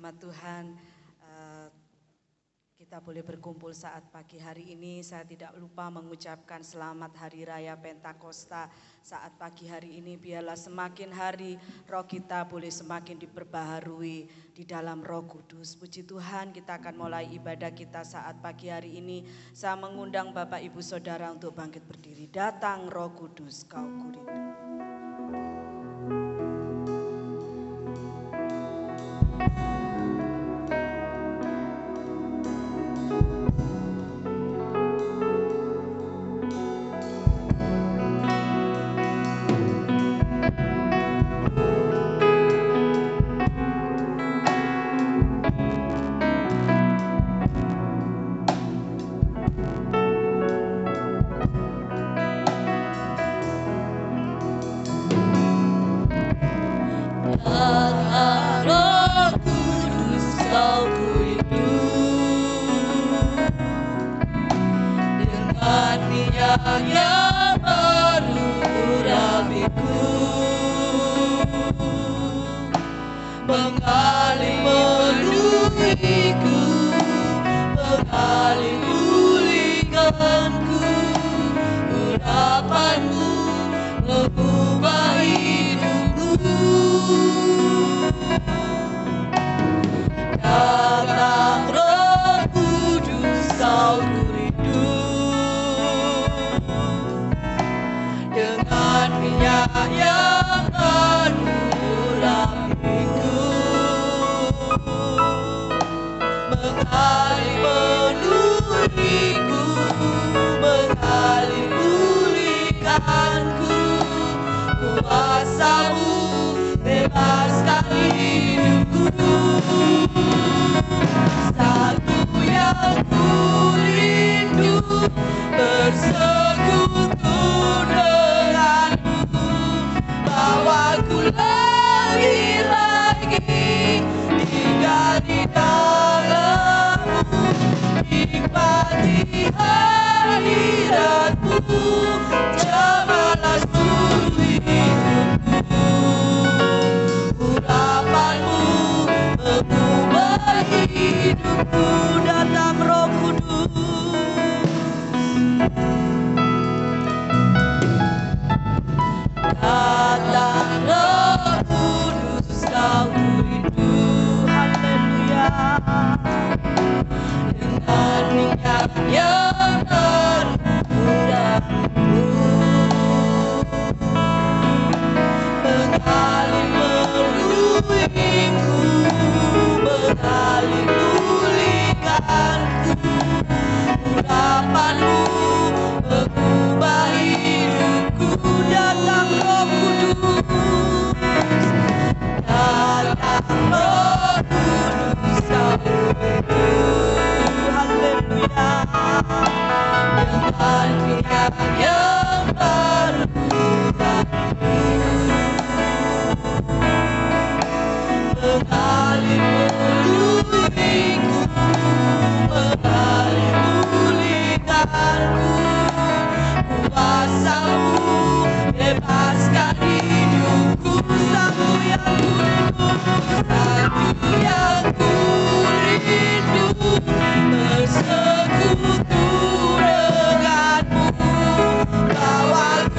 Hamba Tuhan, kita boleh berkumpul saat pagi hari ini. Saya tidak lupa mengucapkan selamat Hari Raya Pentakosta saat pagi hari ini. Biarlah semakin hari roh kita boleh semakin diperbaharui di dalam Roh Kudus. Puji Tuhan, kita akan mulai ibadah kita saat pagi hari ini. Saya mengundang Bapak Ibu Saudara untuk bangkit berdiri. Datang Roh Kudus, Kau kurindu. Bersekutu denganmu, bawa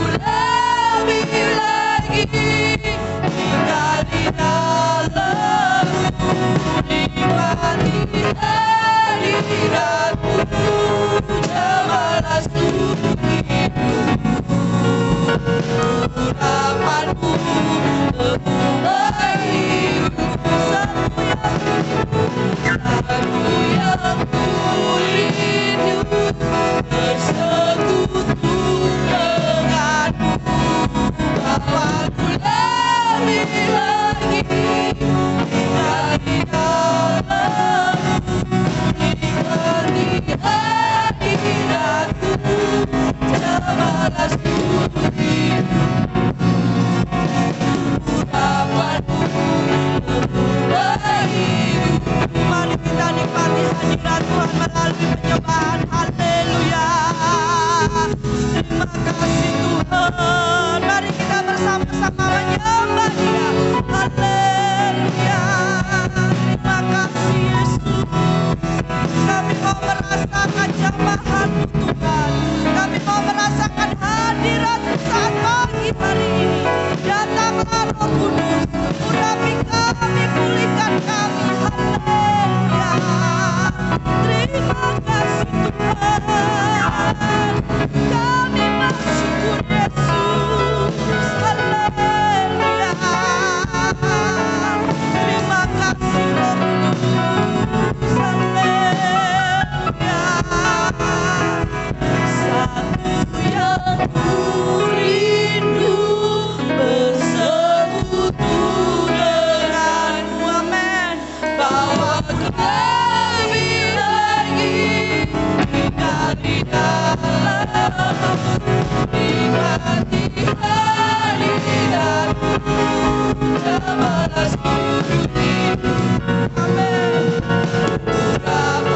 mau merasakan hadirat-Mu saat pagi hari ini. Datanglah Roh Kudus, urapi kami, pulihkan kami. Haleluya. Terima kasih Tuhan. Kami bersyukur Yesus. Haleluya. Terima kasih Roh Kudus. Haleluya. Satu yang kurindu bersekutu denganmu, amin. Bawa kami lagi tinggal di dalam, nikmati hadirat-Mu, sebelas sudut hidup, amin. Urapan-Mu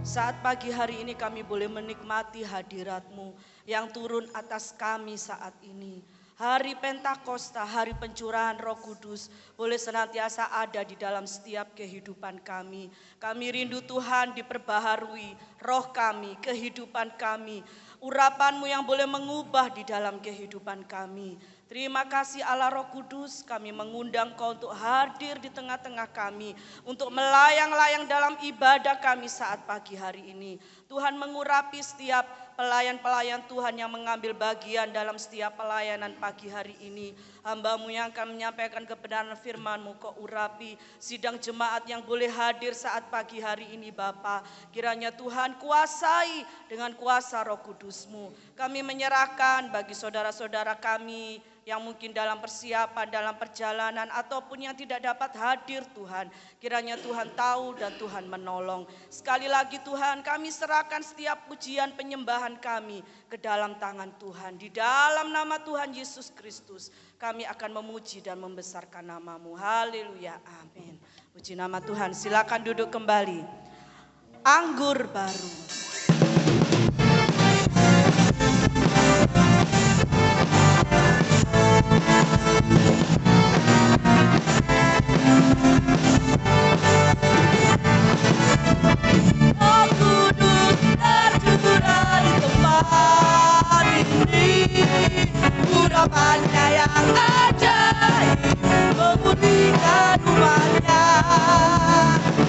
saat pagi hari ini kami boleh menikmati hadirat-Mu yang turun atas kami saat ini. Hari Pentakosta, hari pencurahan Roh Kudus boleh senantiasa ada di dalam setiap kehidupan kami. Kami rindu Tuhan diperbaharui roh kami, kehidupan kami. Urapan-Mu yang boleh mengubah di dalam kehidupan kami. Terima kasih Allah Roh Kudus, kami mengundang Kau untuk hadir di tengah-tengah kami, untuk melayang-layang dalam ibadah kami saat pagi hari ini. Tuhan mengurapi setiap pelayan-pelayan Tuhan yang mengambil bagian dalam setiap pelayanan pagi hari ini. Hamba-Mu yang akan menyampaikan kebenaran firman-Mu, Kau urapi sidang jemaat yang boleh hadir saat pagi hari ini Bapa. Kiranya Tuhan kuasai dengan kuasa Roh Kudus-Mu. Kami menyerahkan bagi saudara-saudara kami yang mungkin dalam persiapan, dalam perjalanan, ataupun yang tidak dapat hadir Tuhan. Kiranya Tuhan tahu dan Tuhan menolong. Sekali lagi Tuhan, kami serahkan setiap pujian penyembahan kami ke dalam tangan Tuhan. Di dalam nama Tuhan Yesus Kristus, kami akan memuji dan membesarkan nama-Mu. Haleluya, amin. Puji nama Tuhan, silakan duduk kembali. Anggur baru. Urapannya yang ajaib memulihkan umatnya.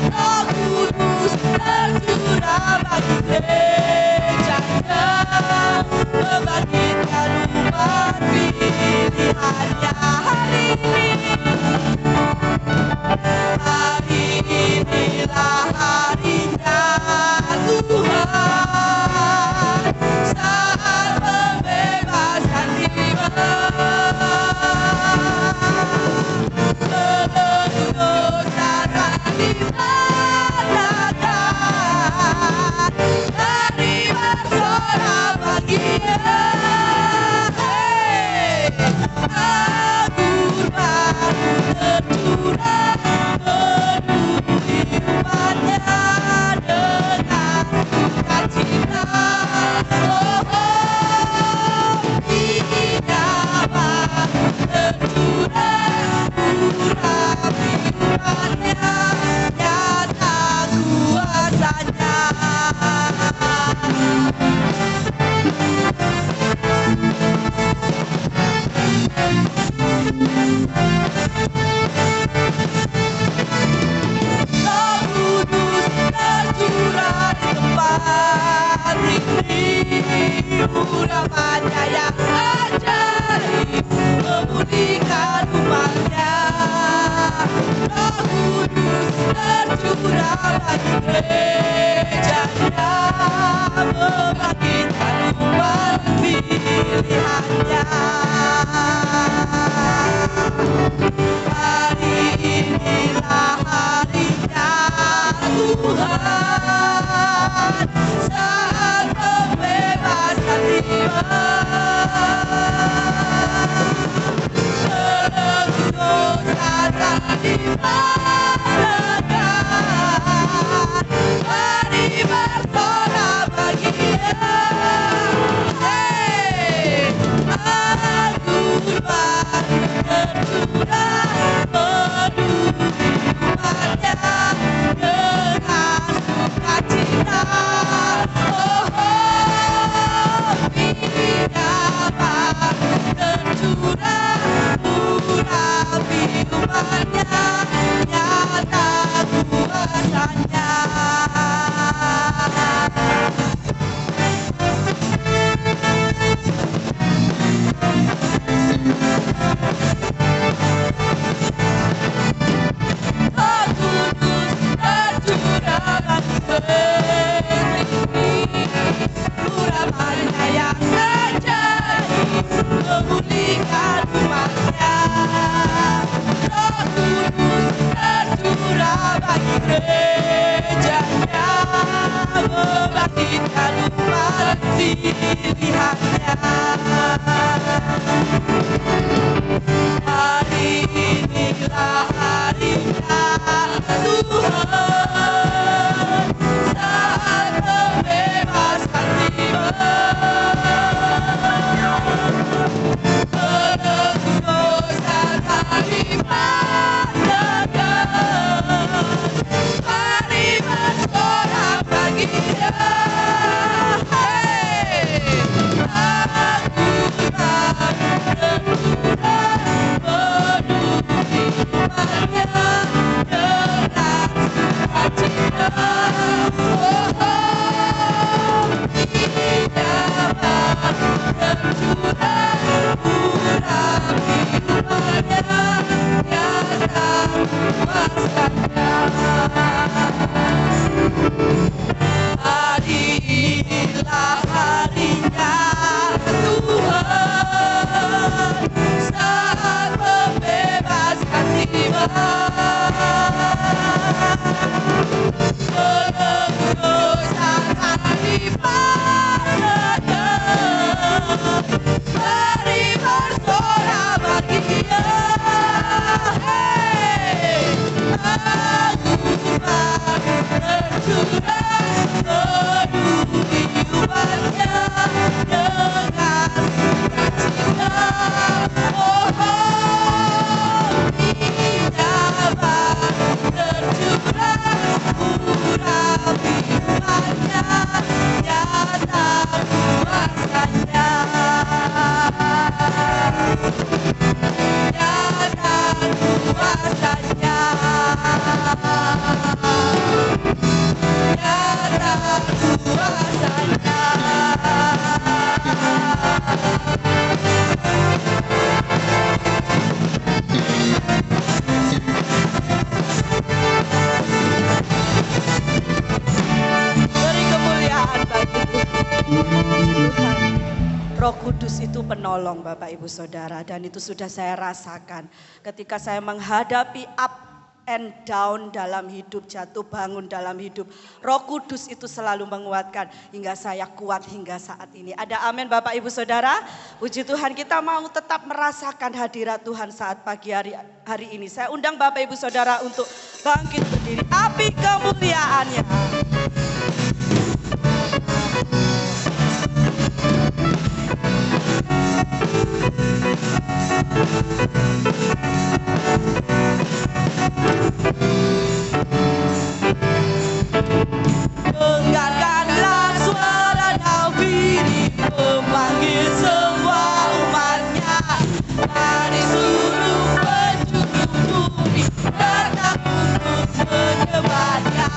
Roh Kudus tercurah bagi gerejanya, membangkitkan umat pilihannya. Hari inilah harinya Tuhan, saat membebaskan jiwa. Seluruh dosa telah dimaafkan, hari bersorak bahagia. Anggur baru tercurah memenuhi umatnya dengan sukacita. Indah tercurah urapi umatnya, nyata kuasanya. gerejanya, membangkitkan umat pilihannya. Hari inilah harinya Tuhan, saat pembebasan tiba. Belenggu dosa tak dipadakan, mari bersorak bagi Dia. Anggur baru tercurah menuju umatnya dengan sukacita. Minyak baru tercurah urapi umatnya, nyata kuasanya. Membangkitkan umat pilihannya. Hari inilah harinya Tuhan, saat pembebasan tiba. Belenggu dosa tak dipandangkan, mari bersorak bagi Dia. Anggur baru tercurah menuju umatnya dengan sukacita. Minyak baru tercurah urapi umatnya, nyata kuasanya. Hari inilah harinya Tuhan, saat pembebasan tiba. Belenggu dosa tak dipandangkan, mari bersorak bagi Dia. Anggur baru tercurah menuju umatnya dengan sukacita. Minyak baru tercurah urapi umatnya, nyata kuasanya. Nyata kuasanya. Nyata kuasanya. Beri kemuliaan bagi Tuhan. Roh Kudus itu penolong Bapak Ibu Saudara, dan itu sudah saya rasakan ketika saya menghadapi up and down dalam hidup, jatuh bangun dalam hidup. Roh Kudus itu selalu menguatkan hingga saya kuat hingga saat ini. Ada amin Bapak Ibu Saudara? Puji Tuhan, kita mau tetap merasakan hadirat Tuhan saat pagi hari ini. Saya undang Bapak Ibu Saudara untuk bangkit berdiri. Api kemuliaannya. Dengarkanlah suara Daudi memanggil semua umatnya dari seluruh penjuru bumi datang untuk menyembahnya.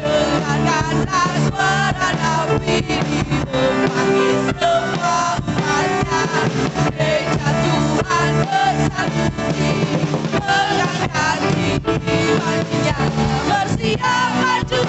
Dengarkanlah suara Daudi memanggil semua umatnya. Gereja Tuhan bersatu diri, mengangkat tinggi baginya, bersiap maju.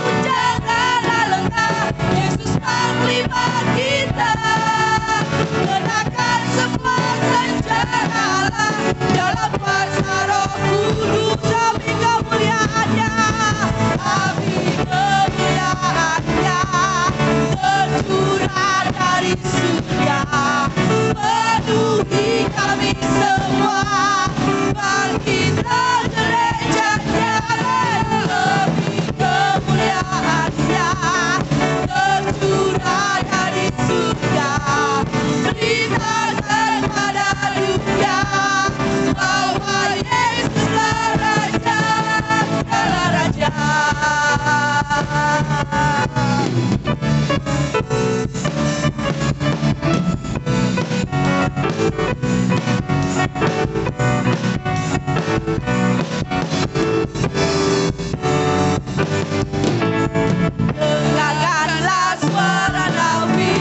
dari surga, penuhi kami semua, bangkitlah gerejanya, lebih kemuliaannya, tercurah dari surga, beritakan pada dunia bahwa Yesuslah Raja, segala Raja. Dengarkanlah suara Nabi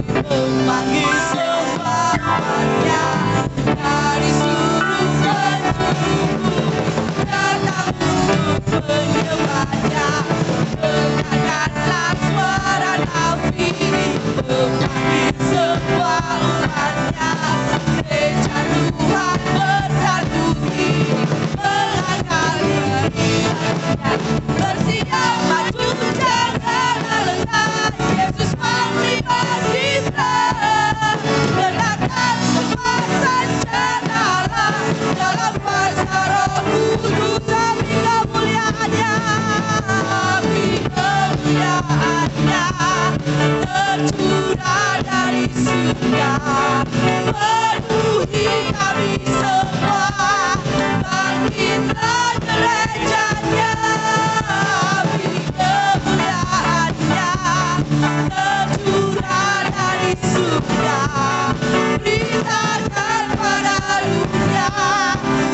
memanggil semua umatnya dari seluruh penjuru datang untuk menyembahnya. Dengarkanlah suara Nabi memanggil semua umatnya. Gereja Tuhan bersatu kini melangkah kehilangannya. Bersiap maju jangan lengah, Yesus menerima kita. Letakkan semua senjata Allah dalam kuasa Roh Kudus, demi kemuliaannya, demi kemuliaannya, tercurah dari surga, penuhi kami semua, bangkitlah gerejanya, demi kemuliaannya, tercurah dari surga, beritakan pada dunia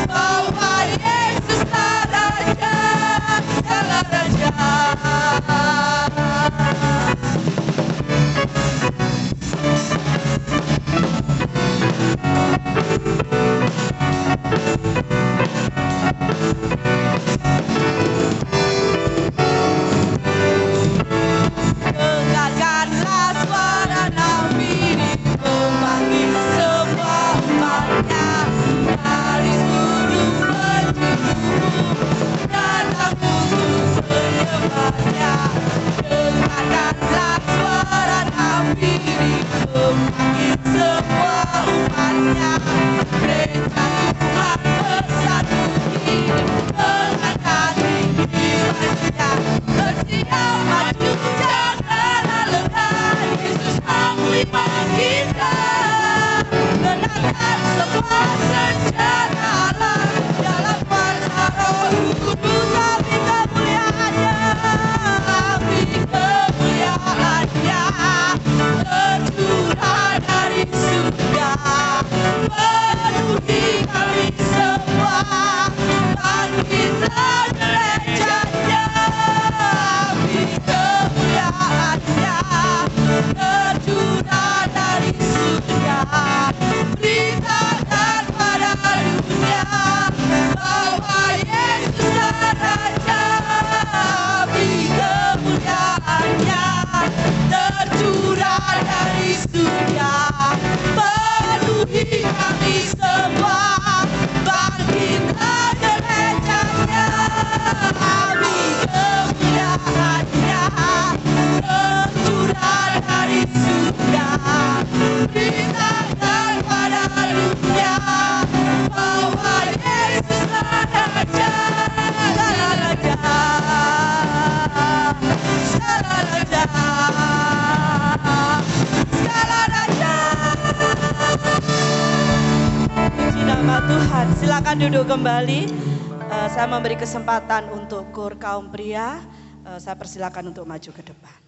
bahwa Yesuslah Raja, segala Raja. Dengarkanlah suara Nabi memanggil semua umatnya dari seluruh penjuru datang untuk menyembahnya. Dengarkanlah suara Nabi memanggil semua umatnya. Gereja Tuhan bersatu kini melangkah kehilangannya. Bersiap maju jangan lengah, Yesus menerima kita. Letakkan semua senjata Allah dalam kuasa Roh Kudus, demi kemuliaannya, demi kemuliaannya, tercurah dari surga, penuhi kami semua, bangkitlah gerejanya, demi kemuliaannya, tercurah dari surga, beritakan pada dunia bahwa Yesuslah Raja, demi kemuliaannya, tercurah dari surga, penuhi kami semua, bangkitlah gerejanya, demi kemuliaannya, tercurah dari surga, beritakan pada dunia bahwa Yesuslah Raja, segala Raja, segala Raja, segala Raja. Puji nama Tuhan. Silakan duduk kembali. Saya memberi kesempatan untuk kur kaum pria. Saya persilakan untuk maju ke depan.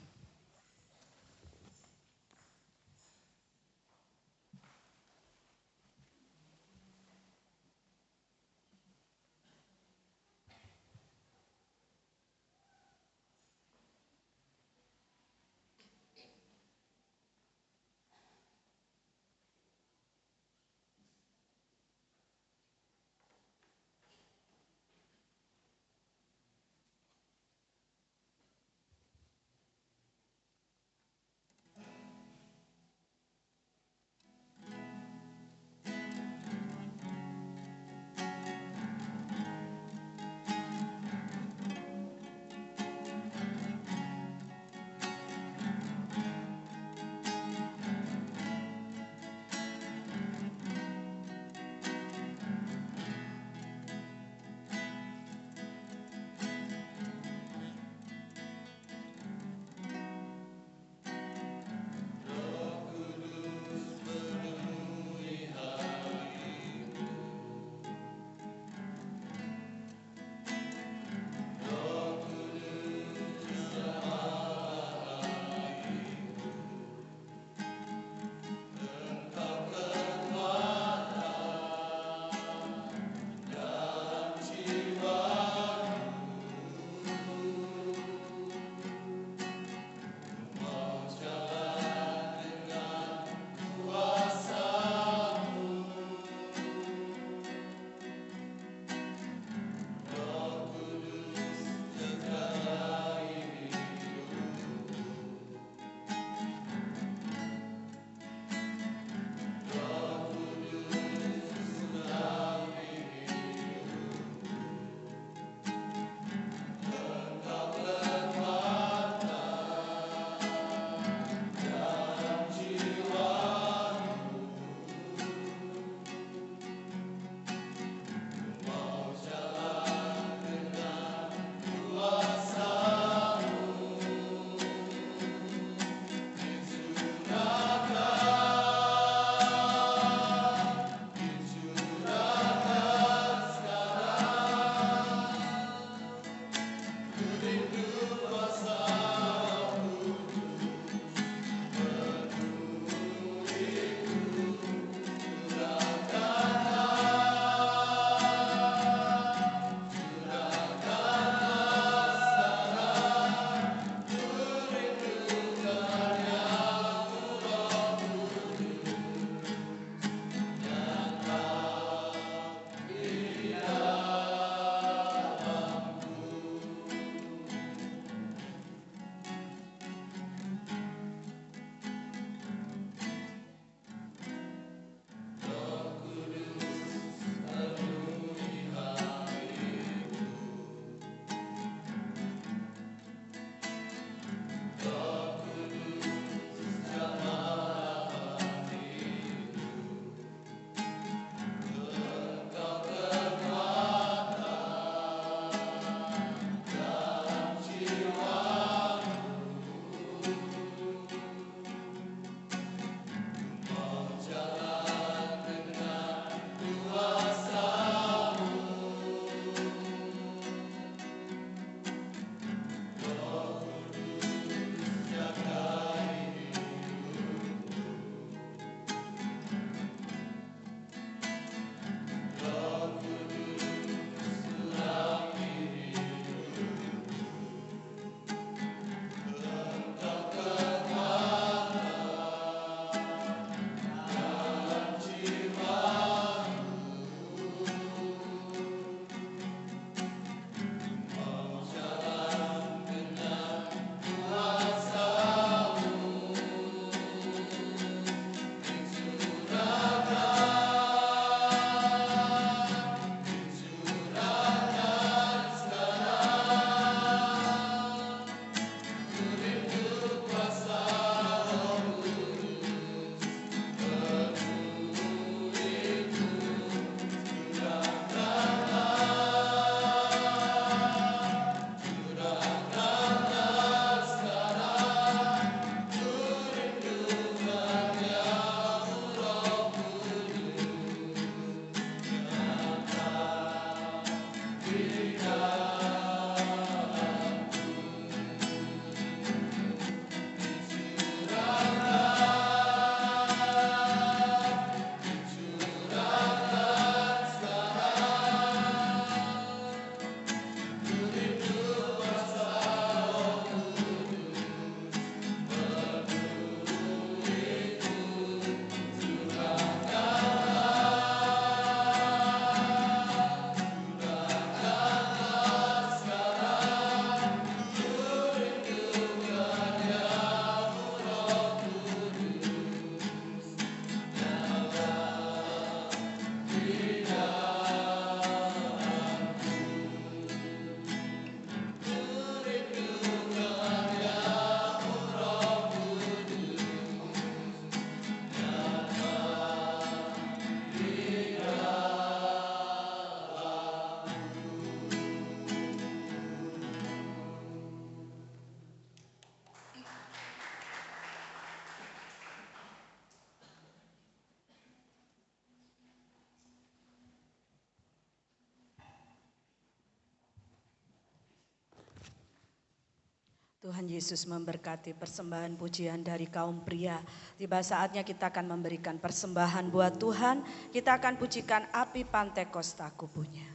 Tuhan Yesus memberkati persembahan pujian dari kaum pria. Tiba saatnya kita akan memberikan persembahan buat Tuhan. Kita akan pujikan api Pantekosta kubunya.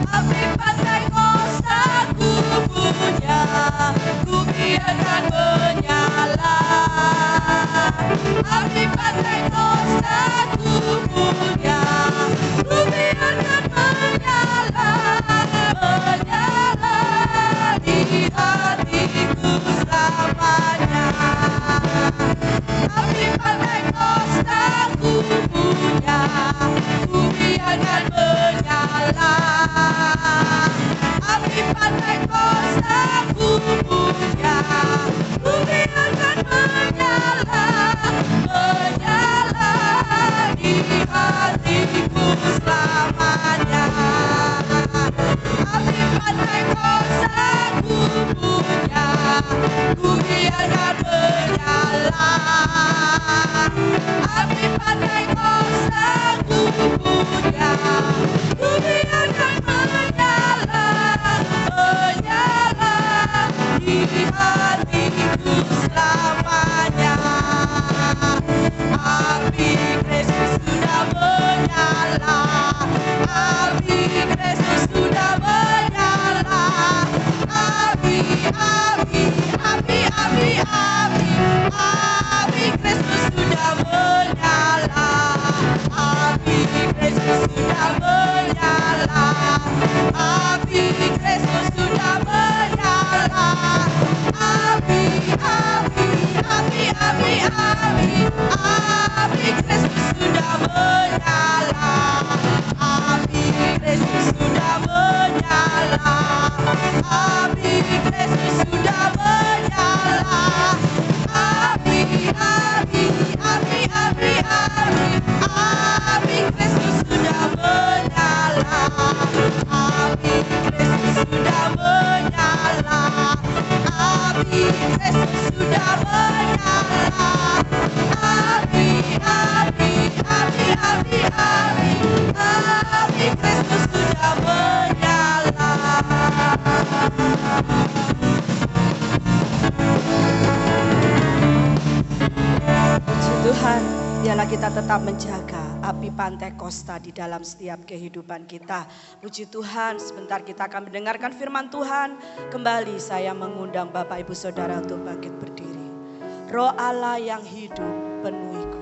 Api Pantekosta kubunya, ku biarkan menyala. Api Pantekosta kubunya, ku biarkan menyala, menyala di hatiku selamanya. Api Pantekosta kubunya, ku biarkan menyala. Api Pantekosta kubunya, ku biarkan menyala, menyala di hatiku selamanya. Api Pantekosta kubunya, ku biarkan menyala. Api Pantekosta kubunya, ku biarkan menyala, menyala di hatiku selamanya. Api Kristus sudah menyala, api Kristus sudah menyala. Api, api, api, api, api, api Kristus sudah menyala. Api Kristus sudah menyala. Api Kristus sudah menyala. Api, api, api, api, api, api Kristus sudah menyala. Api Kristus sudah menyala. Api Kristus sudah menyala. Api, api, api, api, api, api Kristus sudah menyala. Api Kristus sudah menyala. Api Kristus sudah menyala. Api, api, api, api, api, api Kristus sudah menyala. Puji Tuhan, biarlah kita tetap menjaga api Pantekosta di dalam setiap kehidupan kita. Puji Tuhan, sebentar kita akan mendengarkan firman Tuhan. Kembali saya mengundang Bapak Ibu Saudara untuk bangkit berdiri. Roh Allah yang hidup penuhiku.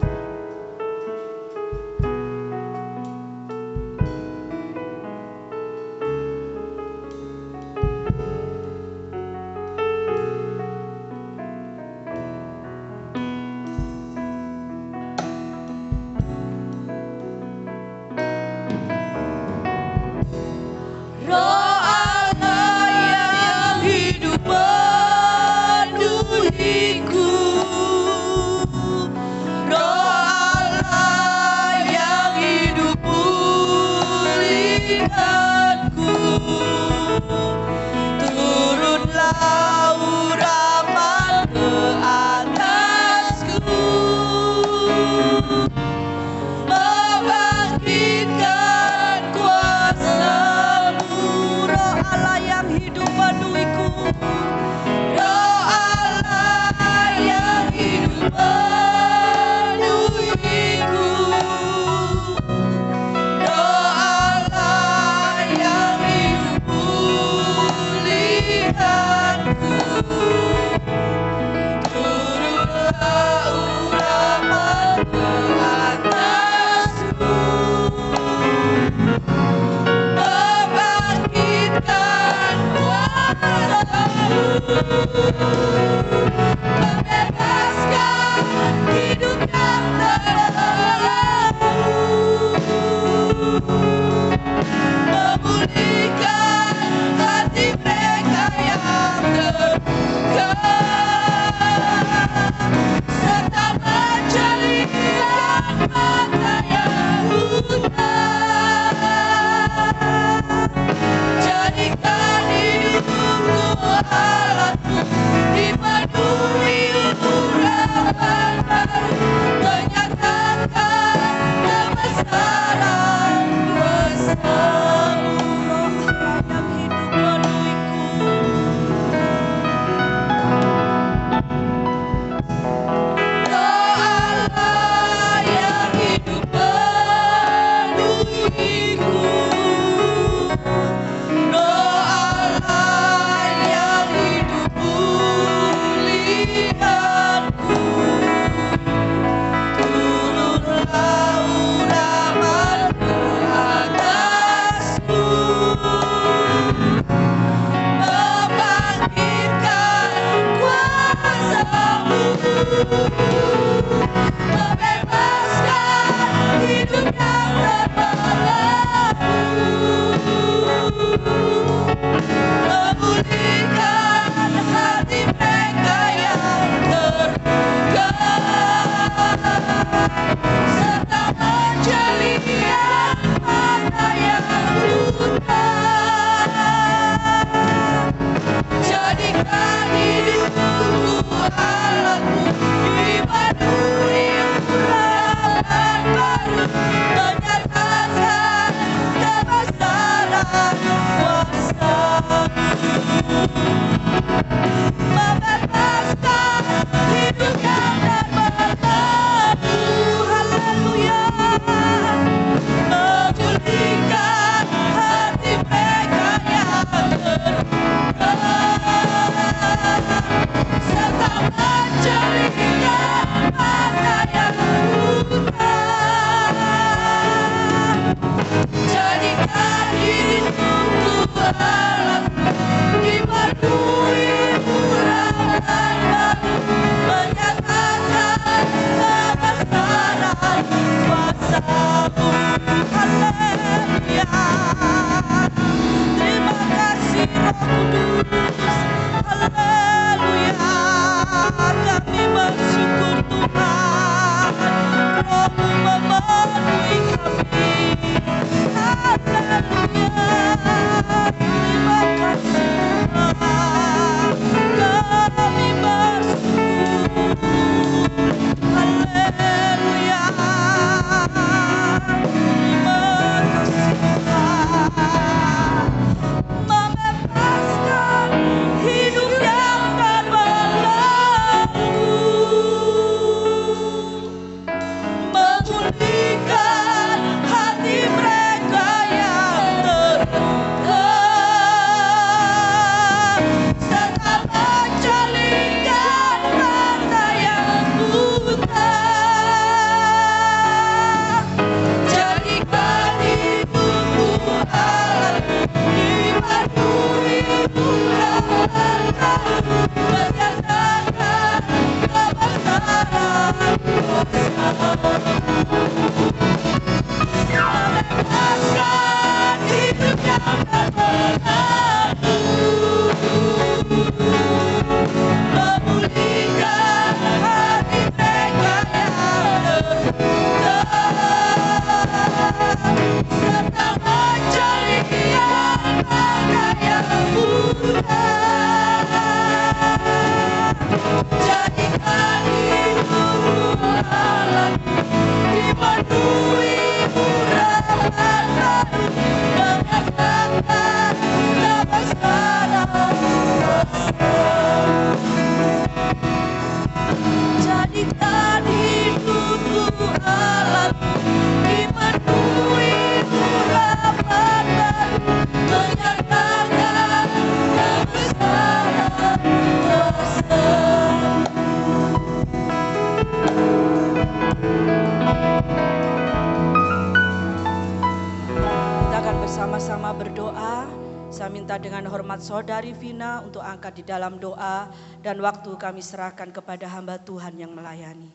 Sama-sama berdoa, saya minta dengan hormat Saudari Vina untuk angkat di dalam doa dan waktu kami serahkan kepada hamba Tuhan yang melayani.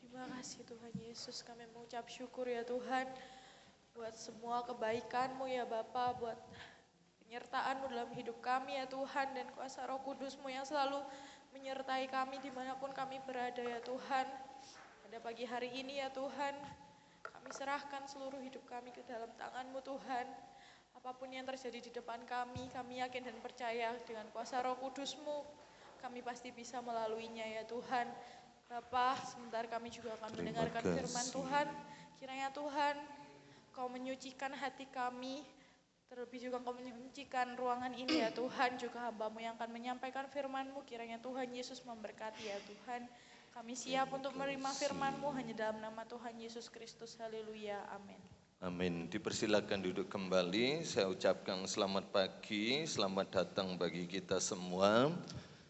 Terima kasih Tuhan Yesus, kami mengucap syukur ya Tuhan buat semua kebaikan-Mu ya Bapa, buat penyertaan-Mu dalam hidup kami ya Tuhan, dan kuasa Roh Kudus-Mu yang selalu menyertai kami dimanapun kami berada ya Tuhan. Pada pagi hari ini ya Tuhan, kami serahkan seluruh hidup kami ke dalam tangan-Mu Tuhan. Apapun yang terjadi di depan kami yakin dan percaya dengan kuasa Roh Kudus-Mu, kami pasti bisa melaluinya ya Tuhan. Bapa, sebentar kami juga akan mendengarkan firman Tuhan. Kiranya Tuhan, Kau menyucikan hati kami, terlebih juga Kau menyucikan ruangan ini ya Tuhan. Juga hamba-Mu yang akan menyampaikan firman-Mu, kiranya Tuhan Yesus memberkati ya Tuhan. Kami siap untuk menerima firman-Mu hanya dalam nama Tuhan Yesus Kristus. Haleluya. Amin. Amin. Dipersilakan duduk kembali. Saya ucapkan selamat pagi, selamat datang bagi kita semua.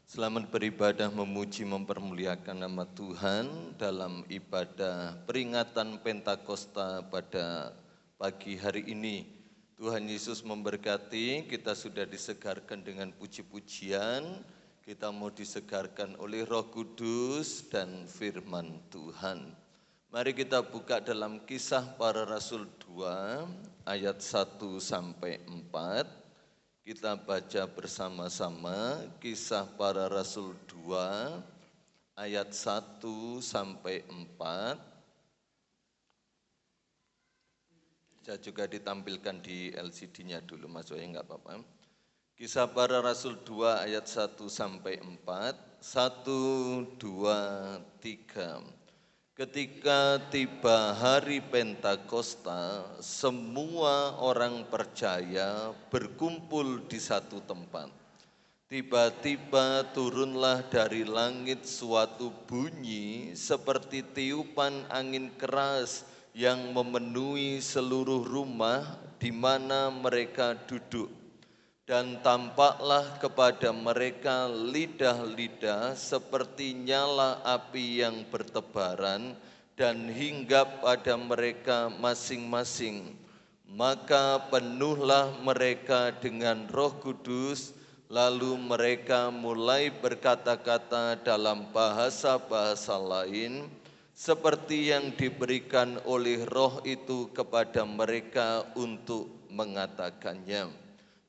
Selamat beribadah, memuji, mempermuliakan nama Tuhan dalam ibadah peringatan Pentakosta pada pagi hari ini. Tuhan Yesus memberkati, kita sudah disegarkan dengan puji-pujian, kita mau disegarkan oleh Roh Kudus dan firman Tuhan. Mari kita buka dalam Kisah Para Rasul 2 ayat 1 sampai 4. Kita baca bersama-sama Kisah Para Rasul 2 ayat 1 sampai 4. Bisa juga ditampilkan di LCD-nya dulu, Mas Wahyu, enggak apa-apa. Kisah Para Rasul 2 ayat 1 sampai 4. 1, 2, 3. Ketika tiba hari Pentakosta, semua orang percaya berkumpul di satu tempat. Tiba-tiba turunlah dari langit suatu bunyi seperti tiupan angin keras yang memenuhi seluruh rumah di mana mereka duduk. Dan tampaklah kepada mereka lidah-lidah seperti nyala api yang bertebaran dan hinggap pada mereka masing-masing. Maka penuhlah mereka dengan Roh Kudus, lalu mereka mulai berkata-kata dalam bahasa-bahasa lain, seperti yang diberikan oleh Roh itu kepada mereka untuk mengatakannya.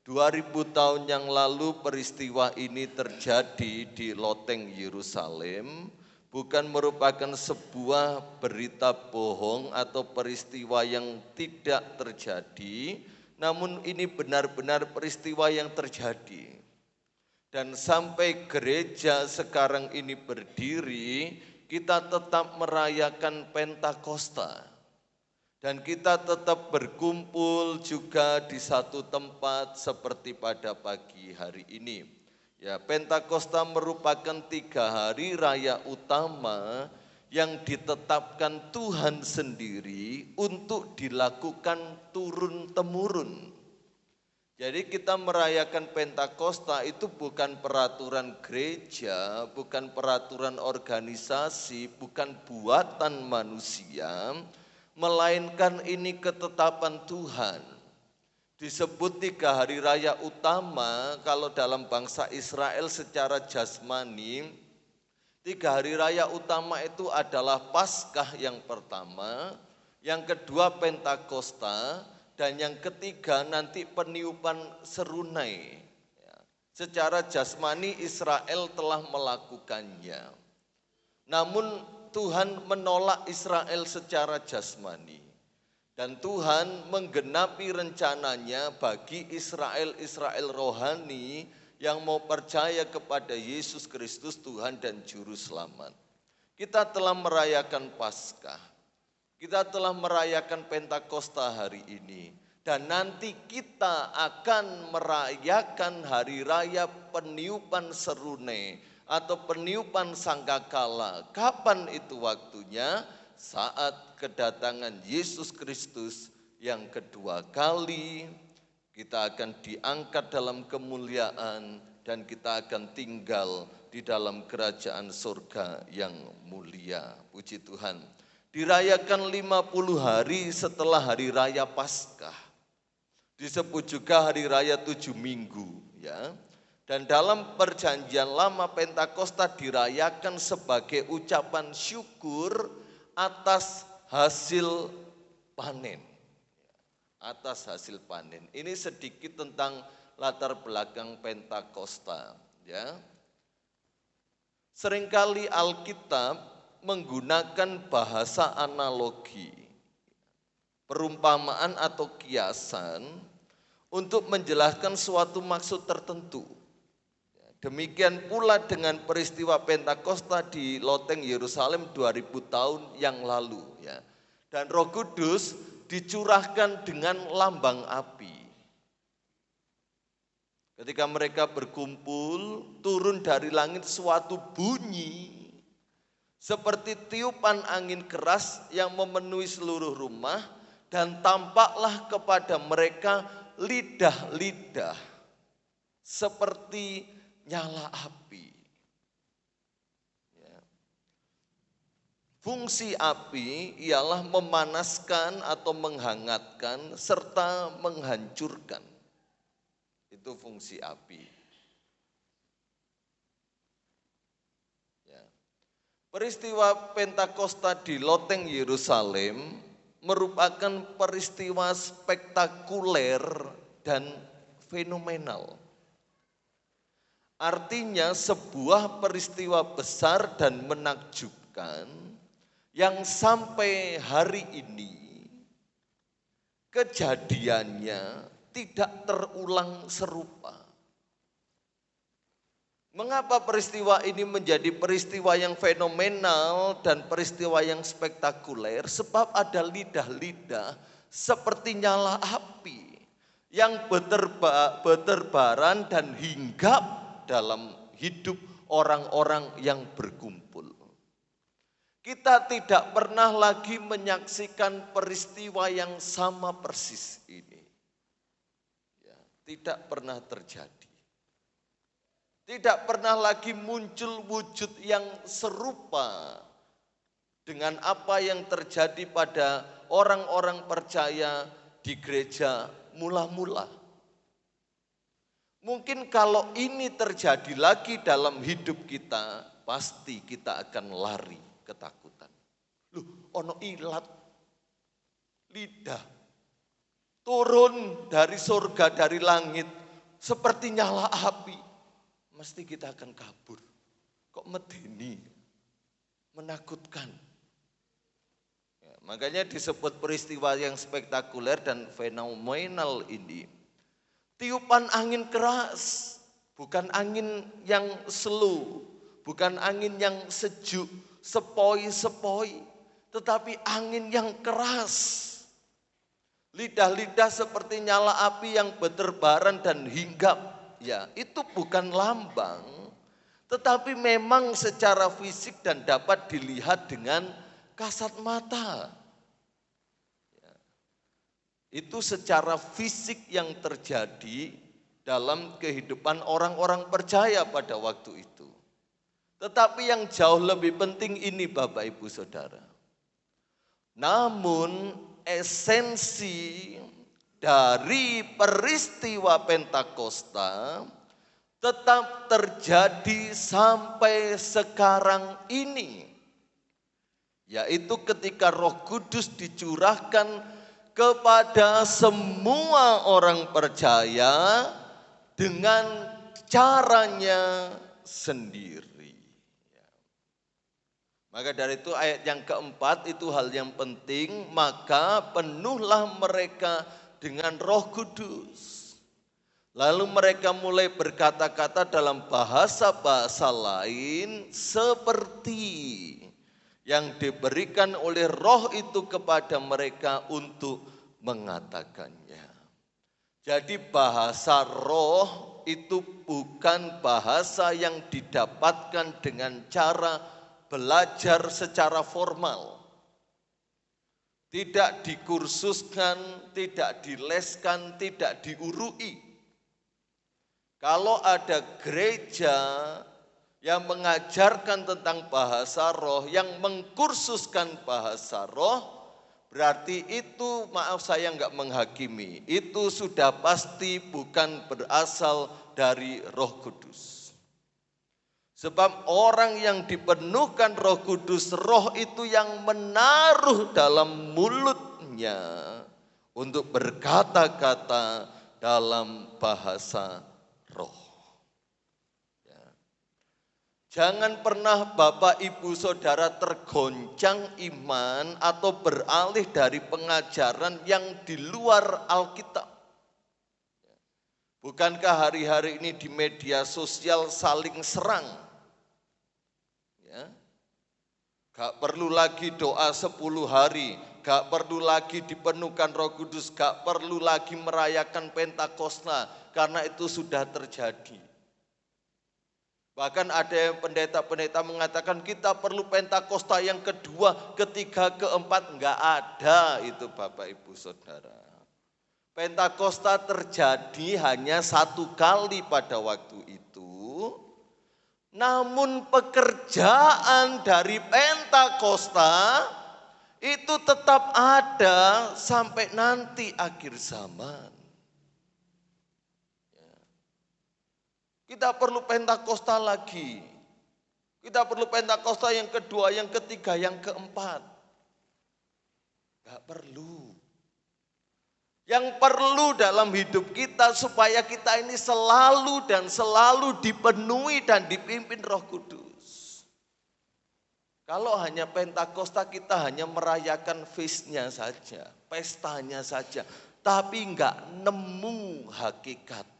2000 tahun yang lalu peristiwa ini terjadi di loteng Yerusalem, bukan merupakan sebuah berita bohong atau peristiwa yang tidak terjadi, namun ini benar-benar peristiwa yang terjadi. Dan sampai gereja sekarang ini berdiri, kita tetap merayakan Pentakosta. Dan kita tetap berkumpul juga di satu tempat seperti pada pagi hari ini. Ya, Pentakosta merupakan 3 hari raya utama yang ditetapkan Tuhan sendiri untuk dilakukan turun-temurun. Jadi kita merayakan Pentakosta itu bukan peraturan gereja, bukan peraturan organisasi, bukan buatan manusia, melainkan ini ketetapan Tuhan. Disebut 3 hari raya utama, kalau dalam bangsa Israel secara jasmani, 3 hari raya utama itu adalah Paskah yang pertama, yang kedua Pentakosta, dan yang ketiga nanti peniupan serunai. Secara jasmani Israel telah melakukannya. Namun Tuhan menolak Israel secara jasmani. Dan Tuhan menggenapi rencananya bagi Israel rohani yang mau percaya kepada Yesus Kristus Tuhan dan Juru Selamat. Kita telah merayakan Paskah. Kita telah merayakan Pentakosta hari ini. Dan nanti kita akan merayakan hari raya peniupan serunai atau peniupan sangkakala. Kapan itu waktunya? Saat kedatangan Yesus Kristus yang kedua kali. Kita akan diangkat dalam kemuliaan dan kita akan tinggal di dalam kerajaan surga yang mulia. Puji Tuhan. Dirayakan 50 hari setelah hari raya Paskah. Disebut juga hari raya 7 minggu, ya. Dan dalam perjanjian lama Pentakosta dirayakan sebagai ucapan syukur atas hasil panen. Atas hasil panen. Ini sedikit tentang latar belakang Pentakosta. Ya. Seringkali Alkitab menggunakan bahasa analogi, perumpamaan atau kiasan untuk menjelaskan suatu maksud tertentu. Demikian pula dengan peristiwa Pentakosta di loteng Yerusalem 2000 tahun yang lalu. Ya. Dan Roh Kudus dicurahkan dengan lambang api. Ketika mereka berkumpul, turun dari langit suatu bunyi seperti tiupan angin keras yang memenuhi seluruh rumah dan tampaklah kepada mereka lidah-lidah seperti nyala api. Ya. Fungsi api ialah memanaskan atau menghangatkan serta menghancurkan. Itu fungsi api. Peristiwa Pentakosta di loteng Yerusalem merupakan peristiwa spektakuler dan fenomenal. Artinya sebuah peristiwa besar dan menakjubkan yang sampai hari ini kejadiannya tidak terulang serupa. Mengapa peristiwa ini menjadi peristiwa yang fenomenal dan peristiwa yang spektakuler? Sebab ada lidah-lidah seperti nyala api yang berterbaran dan hinggap dalam hidup orang-orang yang berkumpul. Kita tidak pernah lagi menyaksikan peristiwa yang sama persis ini. Ya, tidak pernah terjadi. Tidak pernah lagi muncul wujud yang serupa dengan apa yang terjadi pada orang-orang percaya di gereja mula-mula. Mungkin kalau ini terjadi lagi dalam hidup kita, pasti kita akan lari ketakutan. Loh, ono ilat, lidah, turun dari surga, dari langit, seperti nyala api. Mesti kita akan kabur. Kok medeni, menakutkan. Ya, makanya disebut peristiwa yang spektakuler dan fenomenal ini. Tiupan angin keras, bukan angin yang slow, bukan angin yang sejuk, sepoi-sepoi, tetapi angin yang keras. Lidah-lidah seperti nyala api yang berterbaran dan hinggap. Ya, itu bukan lambang, tetapi memang secara fisik dan dapat dilihat dengan kasat mata. Ya, itu secara fisik yang terjadi dalam kehidupan orang-orang percaya pada waktu itu. Tetapi yang jauh lebih penting ini Bapak Ibu Saudara. Namun esensi dari peristiwa Pentakosta tetap terjadi sampai sekarang ini. Yaitu ketika Roh Kudus dicurahkan kepada semua orang percaya dengan caranya sendiri. Maka dari itu ayat yang keempat itu hal yang penting, maka penuhlah mereka dengan Roh Kudus. Lalu mereka mulai berkata-kata dalam bahasa-bahasa lain seperti yang diberikan oleh Roh itu kepada mereka untuk mengatakannya. Jadi bahasa Roh itu bukan bahasa yang didapatkan dengan cara belajar secara formal. Tidak dikursuskan, tidak dileskan, tidak diurui. Kalau ada gereja yang mengajarkan tentang bahasa roh, yang mengkursuskan bahasa roh, berarti itu, maaf saya enggak menghakimi, itu sudah pasti bukan berasal dari Roh Kudus. Sebab orang yang dipenuhkan Roh Kudus, roh itu yang menaruh dalam mulutnya untuk berkata-kata dalam bahasa roh. Ya. Jangan pernah Bapak Ibu Saudara tergoncang iman atau beralih dari pengajaran yang di luar Alkitab. Bukankah hari-hari ini di media sosial saling serang? Ya. Gak perlu lagi doa 10 hari, gak perlu lagi dipenuhkan Roh Kudus, gak perlu lagi merayakan Pentakosta karena itu sudah terjadi. Bahkan ada pendeta-pendeta mengatakan kita perlu Pentakosta yang kedua, ketiga, keempat. Enggak ada itu Bapak Ibu Saudara. Pentakosta terjadi hanya satu kali pada waktu itu. Namun pekerjaan dari Pentakosta itu tetap ada sampai nanti akhir zaman. Kita perlu Pentakosta lagi. Kita perlu Pentakosta yang kedua, yang ketiga, yang keempat. Enggak perlu. Yang perlu dalam hidup kita supaya kita ini selalu dan selalu dipenuhi dan dipimpin Roh Kudus. Kalau hanya Pentakosta kita hanya merayakan feast-nya saja, pestanya saja, tapi enggak nemu hakikatnya.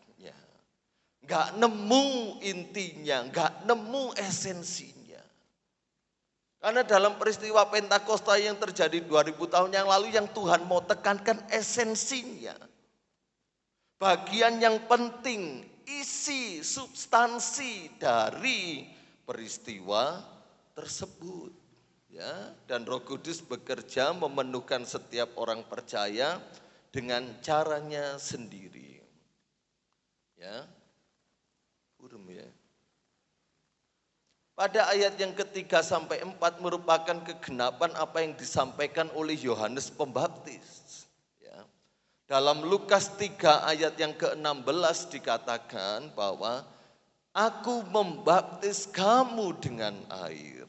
Enggak nemu intinya, enggak nemu esensinya. Karena dalam peristiwa Pentakosta yang terjadi 2000 tahun yang lalu yang Tuhan mau tekankan esensinya. Bagian yang penting, isi, substansi dari peristiwa tersebut. Ya, dan Roh Kudus bekerja memenuhkan setiap orang percaya dengan caranya sendiri. Ya. Pada ayat yang ketiga sampai 4 merupakan kegenapan apa yang disampaikan oleh Yohanes Pembaptis. Ya. Dalam Lukas 3 ayat yang ke-16 dikatakan bahwa aku membaptis kamu dengan air.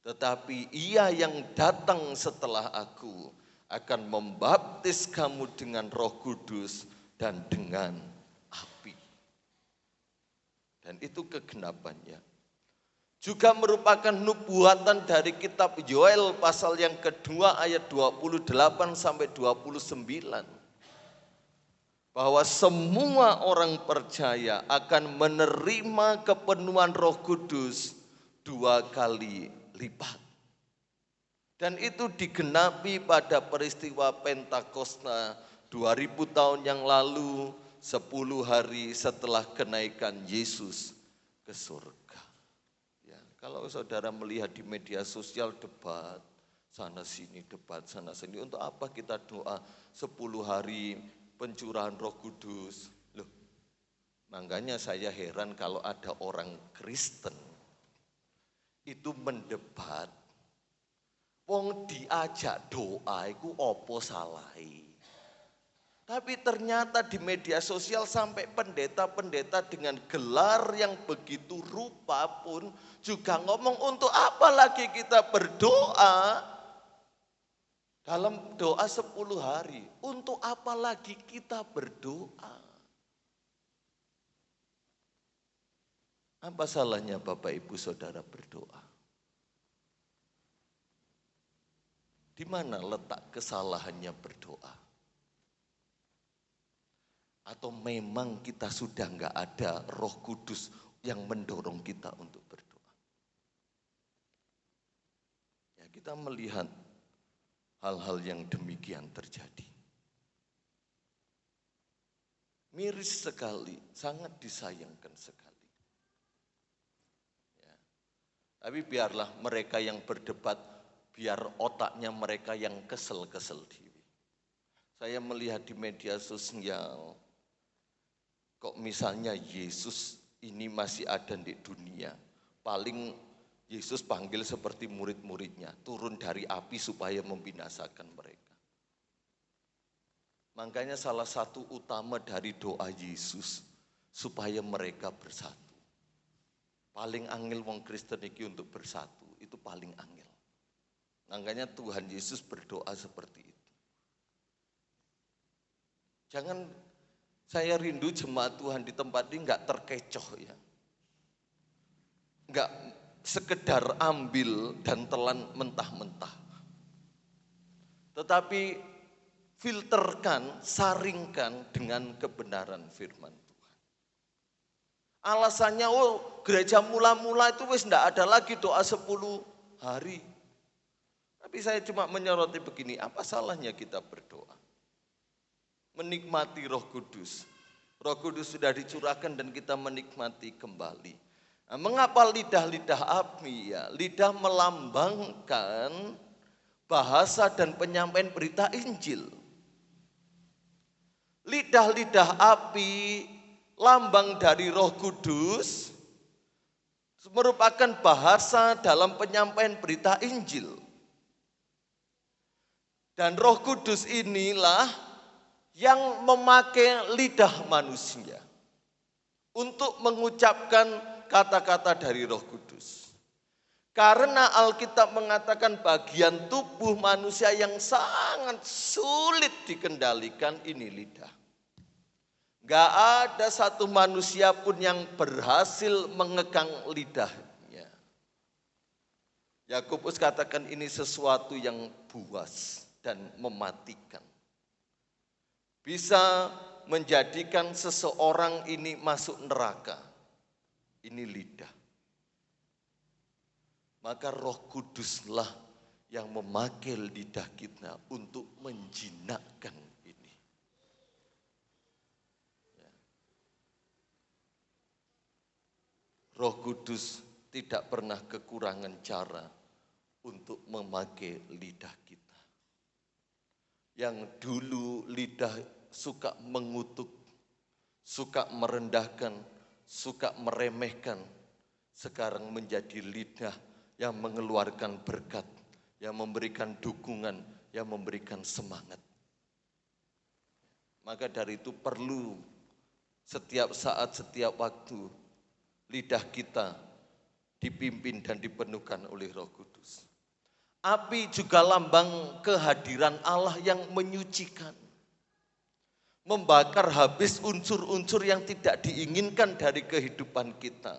Tetapi ia yang datang setelah aku akan membaptis kamu dengan Roh Kudus dan dengan api. Dan itu kegenapannya. Juga merupakan nubuatan dari kitab Yoel pasal yang kedua ayat 28 sampai 29. Bahwa semua orang percaya akan menerima kepenuhan Roh Kudus 2 kali lipat. Dan itu digenapi pada peristiwa Pentakosta 2000 tahun yang lalu, 10 hari setelah kenaikan Yesus ke surga. Ya, kalau saudara melihat di media sosial debat, sana sini debat, sana sini, untuk apa kita doa 10 hari pencurahan Roh Kudus? Loh, makanya saya heran kalau ada orang Kristen itu mendebat, wong diajak doa iku opo salahi. Tapi ternyata di media sosial sampai pendeta-pendeta dengan gelar yang begitu rupa pun juga ngomong untuk apa lagi kita berdoa dalam doa 10 hari. Untuk apa lagi kita berdoa? Apa salahnya Bapak Ibu Saudara berdoa? Di mana letak kesalahannya berdoa? Atau memang kita sudah enggak ada Roh Kudus yang mendorong kita untuk berdoa? Ya, kita melihat hal-hal yang demikian terjadi. Miris sekali, sangat disayangkan sekali. Ya. Tapi biarlah mereka yang berdebat, biar otaknya mereka yang kesel-kesel diri. Saya melihat di media sosial, kok misalnya Yesus ini masih ada di dunia, paling Yesus panggil seperti murid-muridnya, turun dari api supaya membinasakan mereka. Makanya salah satu utama dari doa Yesus, supaya mereka bersatu. Paling angel wong Kristen iki untuk bersatu, itu paling angel. Makanya Tuhan Yesus berdoa seperti itu. Jangan, saya rindu jemaat Tuhan di tempat ini enggak terkecoh ya. Enggak sekedar ambil dan telan mentah-mentah. Tetapi filterkan, saringkan dengan kebenaran firman Tuhan. Alasannya, gereja mula-mula itu wis enggak ada lagi doa 10 hari. Tapi saya cuma menyoroti begini, apa salahnya kita berdoa? Menikmati Roh Kudus. Roh Kudus sudah dicurahkan dan kita menikmati kembali. Nah, mengapa lidah-lidah api? Ya, lidah melambangkan bahasa dan penyampaian berita Injil. Lidah-lidah api, lambang dari Roh Kudus, merupakan bahasa dalam penyampaian berita Injil. Dan Roh Kudus inilah yang memakai lidah manusia untuk mengucapkan kata-kata dari Roh Kudus. Karena Alkitab mengatakan bagian tubuh manusia yang sangat sulit dikendalikan ini lidah. Gak ada satu manusia pun yang berhasil mengekang lidahnya. Yakobus katakan ini sesuatu yang buas dan mematikan. Bisa menjadikan seseorang ini masuk neraka. Ini lidah. Maka Roh Kuduslah yang memakai lidah kita untuk menjinakkan ini. Roh Kudus tidak pernah kekurangan cara untuk memakai lidah kita. Yang dulu lidah suka mengutuk, suka merendahkan, suka meremehkan, sekarang menjadi lidah yang mengeluarkan berkat, yang memberikan dukungan, yang memberikan semangat. Maka dari itu perlu setiap saat, setiap waktu, lidah kita dipimpin dan dipenuhkan oleh Roh Kudus. Api juga lambang kehadiran Allah yang menyucikan. Membakar habis unsur-unsur yang tidak diinginkan dari kehidupan kita.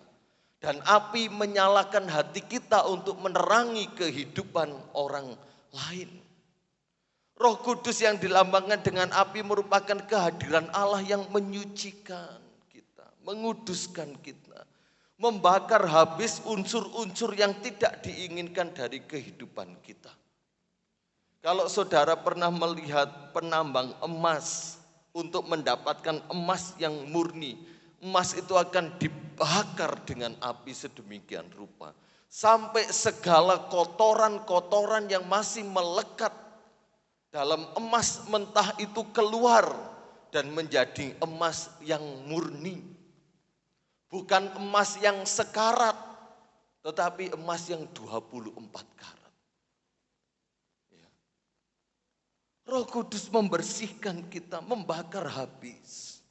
Dan api menyalakan hati kita untuk menerangi kehidupan orang lain. Roh Kudus yang dilambangkan dengan api merupakan kehadiran Allah yang menyucikan kita, menguduskan kita. Membakar habis unsur-unsur yang tidak diinginkan dari kehidupan kita. Kalau saudara pernah melihat penambang emas untuk mendapatkan emas yang murni, emas itu akan dibakar dengan api sedemikian rupa. Sampai segala kotoran-kotoran yang masih melekat dalam emas mentah itu keluar dan menjadi emas yang murni. Bukan emas yang sekarat, tetapi emas yang 24 karat. Ya. Roh Kudus membersihkan kita, membakar habis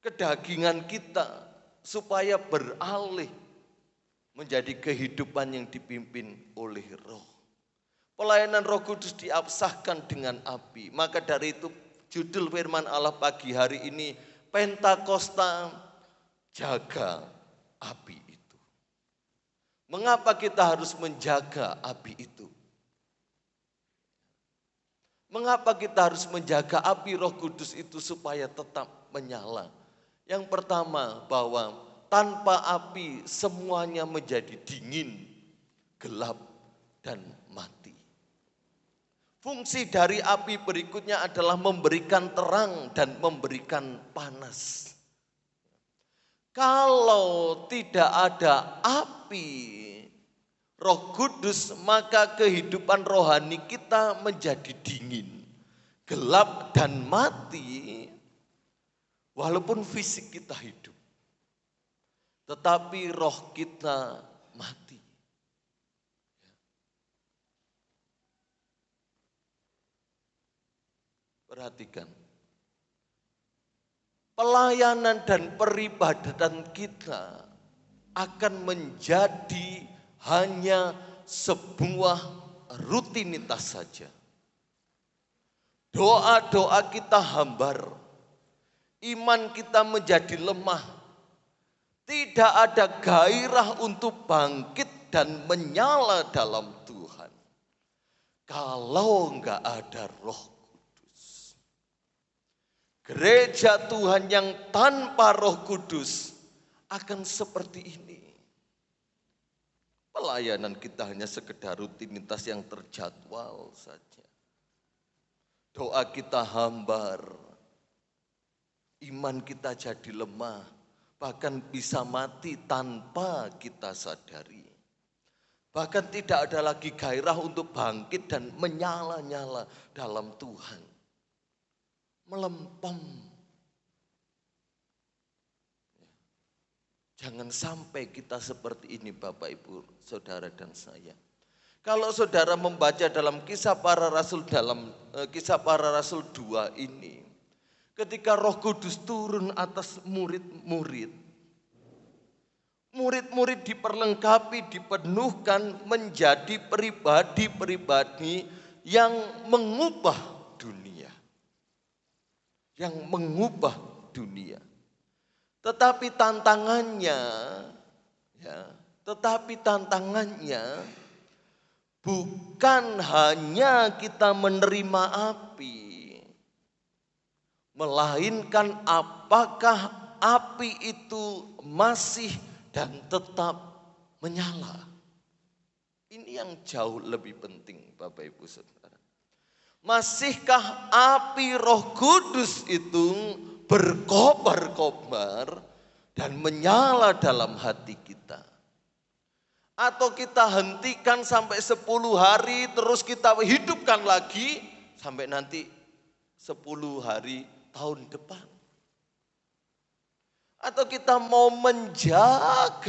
kedagingan kita supaya beralih menjadi kehidupan yang dipimpin oleh Roh. Pelayanan Roh Kudus diabsahkan dengan api. Maka dari itu judul firman Allah pagi hari ini, Pentakosta, jaga api itu. Mengapa kita harus menjaga api itu? Mengapa kita harus menjaga api Roh Kudus itu supaya tetap menyala? Yang pertama, bahwa tanpa api semuanya menjadi dingin, gelap, dan mati. Fungsi dari api berikutnya adalah memberikan terang dan memberikan panas. Kalau tidak ada api Roh Kudus, maka kehidupan rohani kita menjadi dingin, gelap, dan mati. Walaupun fisik kita hidup, tetapi roh kita mati. Perhatikan. Pelayanan dan peribadatan kita akan menjadi hanya sebuah rutinitas saja. Doa-doa kita hambar, iman kita menjadi lemah, tidak ada gairah untuk bangkit dan menyala dalam Tuhan. Kalau enggak ada Roh Kudus. Gereja Tuhan yang tanpa Roh Kudus akan seperti ini. Pelayanan kita hanya sekedar rutinitas yang terjadwal saja. Doa kita hambar, iman kita jadi lemah, bahkan bisa mati tanpa kita sadari. Bahkan tidak ada lagi gairah untuk bangkit dan menyala-nyala dalam Tuhan. Melempem. Jangan sampai kita seperti ini Bapak Ibu, Saudara dan saya. Kalau saudara membaca dalam Kisah Para Rasul Kisah Para Rasul 2 ini, ketika Roh Kudus turun atas murid-murid, murid-murid diperlengkapi, dipenuhkan menjadi pribadi-pribadi yang mengubah dunia. Yang mengubah dunia. Tetapi tantangannya bukan hanya kita menerima api, melainkan apakah api itu masih dan tetap menyala. Ini yang jauh lebih penting Bapak Ibu Saudara. Masihkah api Roh Kudus itu berkobar-kobar dan menyala dalam hati kita? Atau kita hentikan sampai 10 hari terus kita hidupkan lagi sampai nanti 10 hari tahun depan. Atau kita mau menjaganya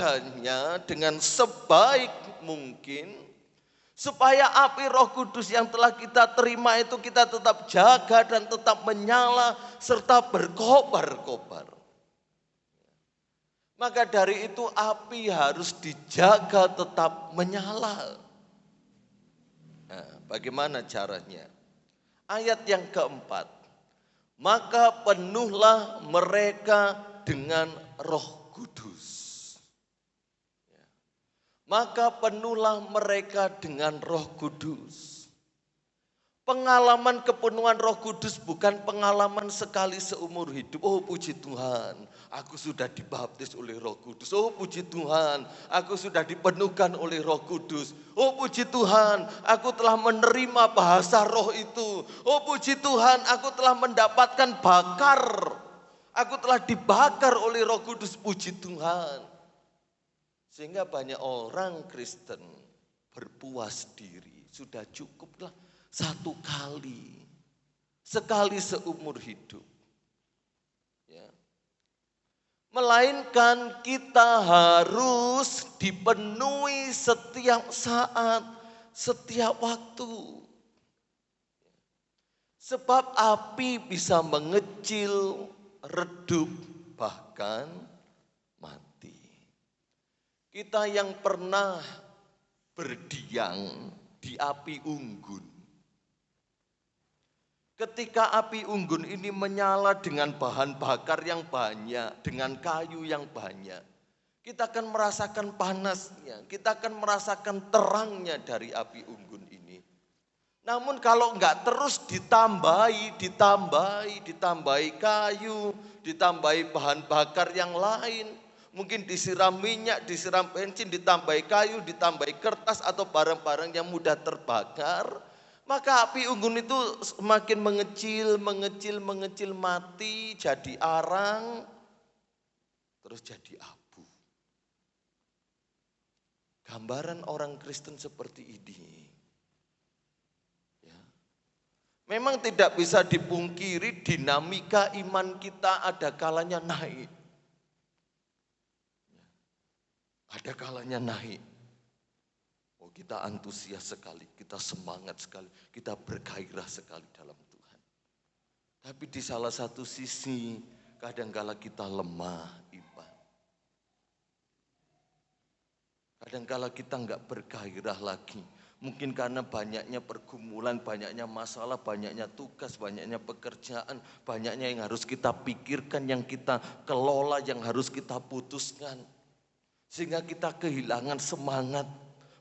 dengan sebaik mungkin supaya api Roh Kudus yang telah kita terima itu kita tetap jaga dan tetap menyala serta berkobar-kobar. Maka dari itu api harus dijaga tetap menyala. Nah, bagaimana caranya? Ayat yang keempat. Maka penuhlah mereka dengan Roh Kudus. Maka penuhlah mereka dengan Roh Kudus. Pengalaman kepenuhan Roh Kudus bukan pengalaman sekali seumur hidup. Oh puji Tuhan, aku sudah dibaptis oleh Roh Kudus. Oh puji Tuhan, aku sudah dipenuhkan oleh Roh Kudus. Oh puji Tuhan, aku telah menerima bahasa roh itu. Oh puji Tuhan, aku telah mendapatkan bakar. Aku telah dibakar oleh Roh Kudus, puji Tuhan. Sehingga banyak orang Kristen berpuas diri. Sudah cukuplah. Satu kali, sekali seumur hidup. Ya. Melainkan kita harus dipenuhi setiap saat, setiap waktu. Sebab api bisa mengecil, redup, bahkan mati. Kita yang pernah berdiam di api unggun. Ketika api unggun ini menyala dengan bahan bakar yang banyak, dengan kayu yang banyak, kita akan merasakan panasnya, kita akan merasakan terangnya dari api unggun ini. Namun kalau enggak terus ditambahi kayu, ditambahi bahan bakar yang lain, mungkin disiram minyak, disiram bensin, ditambahi kayu, ditambahi kertas atau barang-barang yang mudah terbakar, maka api unggun itu semakin mengecil, mati, jadi arang, terus jadi abu. Gambaran orang Kristen seperti ini. Ya. Memang tidak bisa dipungkiri dinamika iman kita ada kalanya naik. Ada kalanya naik. Oh, kita antusias sekali, kita semangat sekali, kita bergairah sekali dalam Tuhan. Tapi di salah satu sisi kadangkala kita lemah iman. Kadangkala kita enggak bergairah lagi. Mungkin karena banyaknya pergumulan, banyaknya masalah, banyaknya tugas, banyaknya pekerjaan, banyaknya yang harus kita pikirkan, yang kita kelola, yang harus kita putuskan. Sehingga kita kehilangan semangat.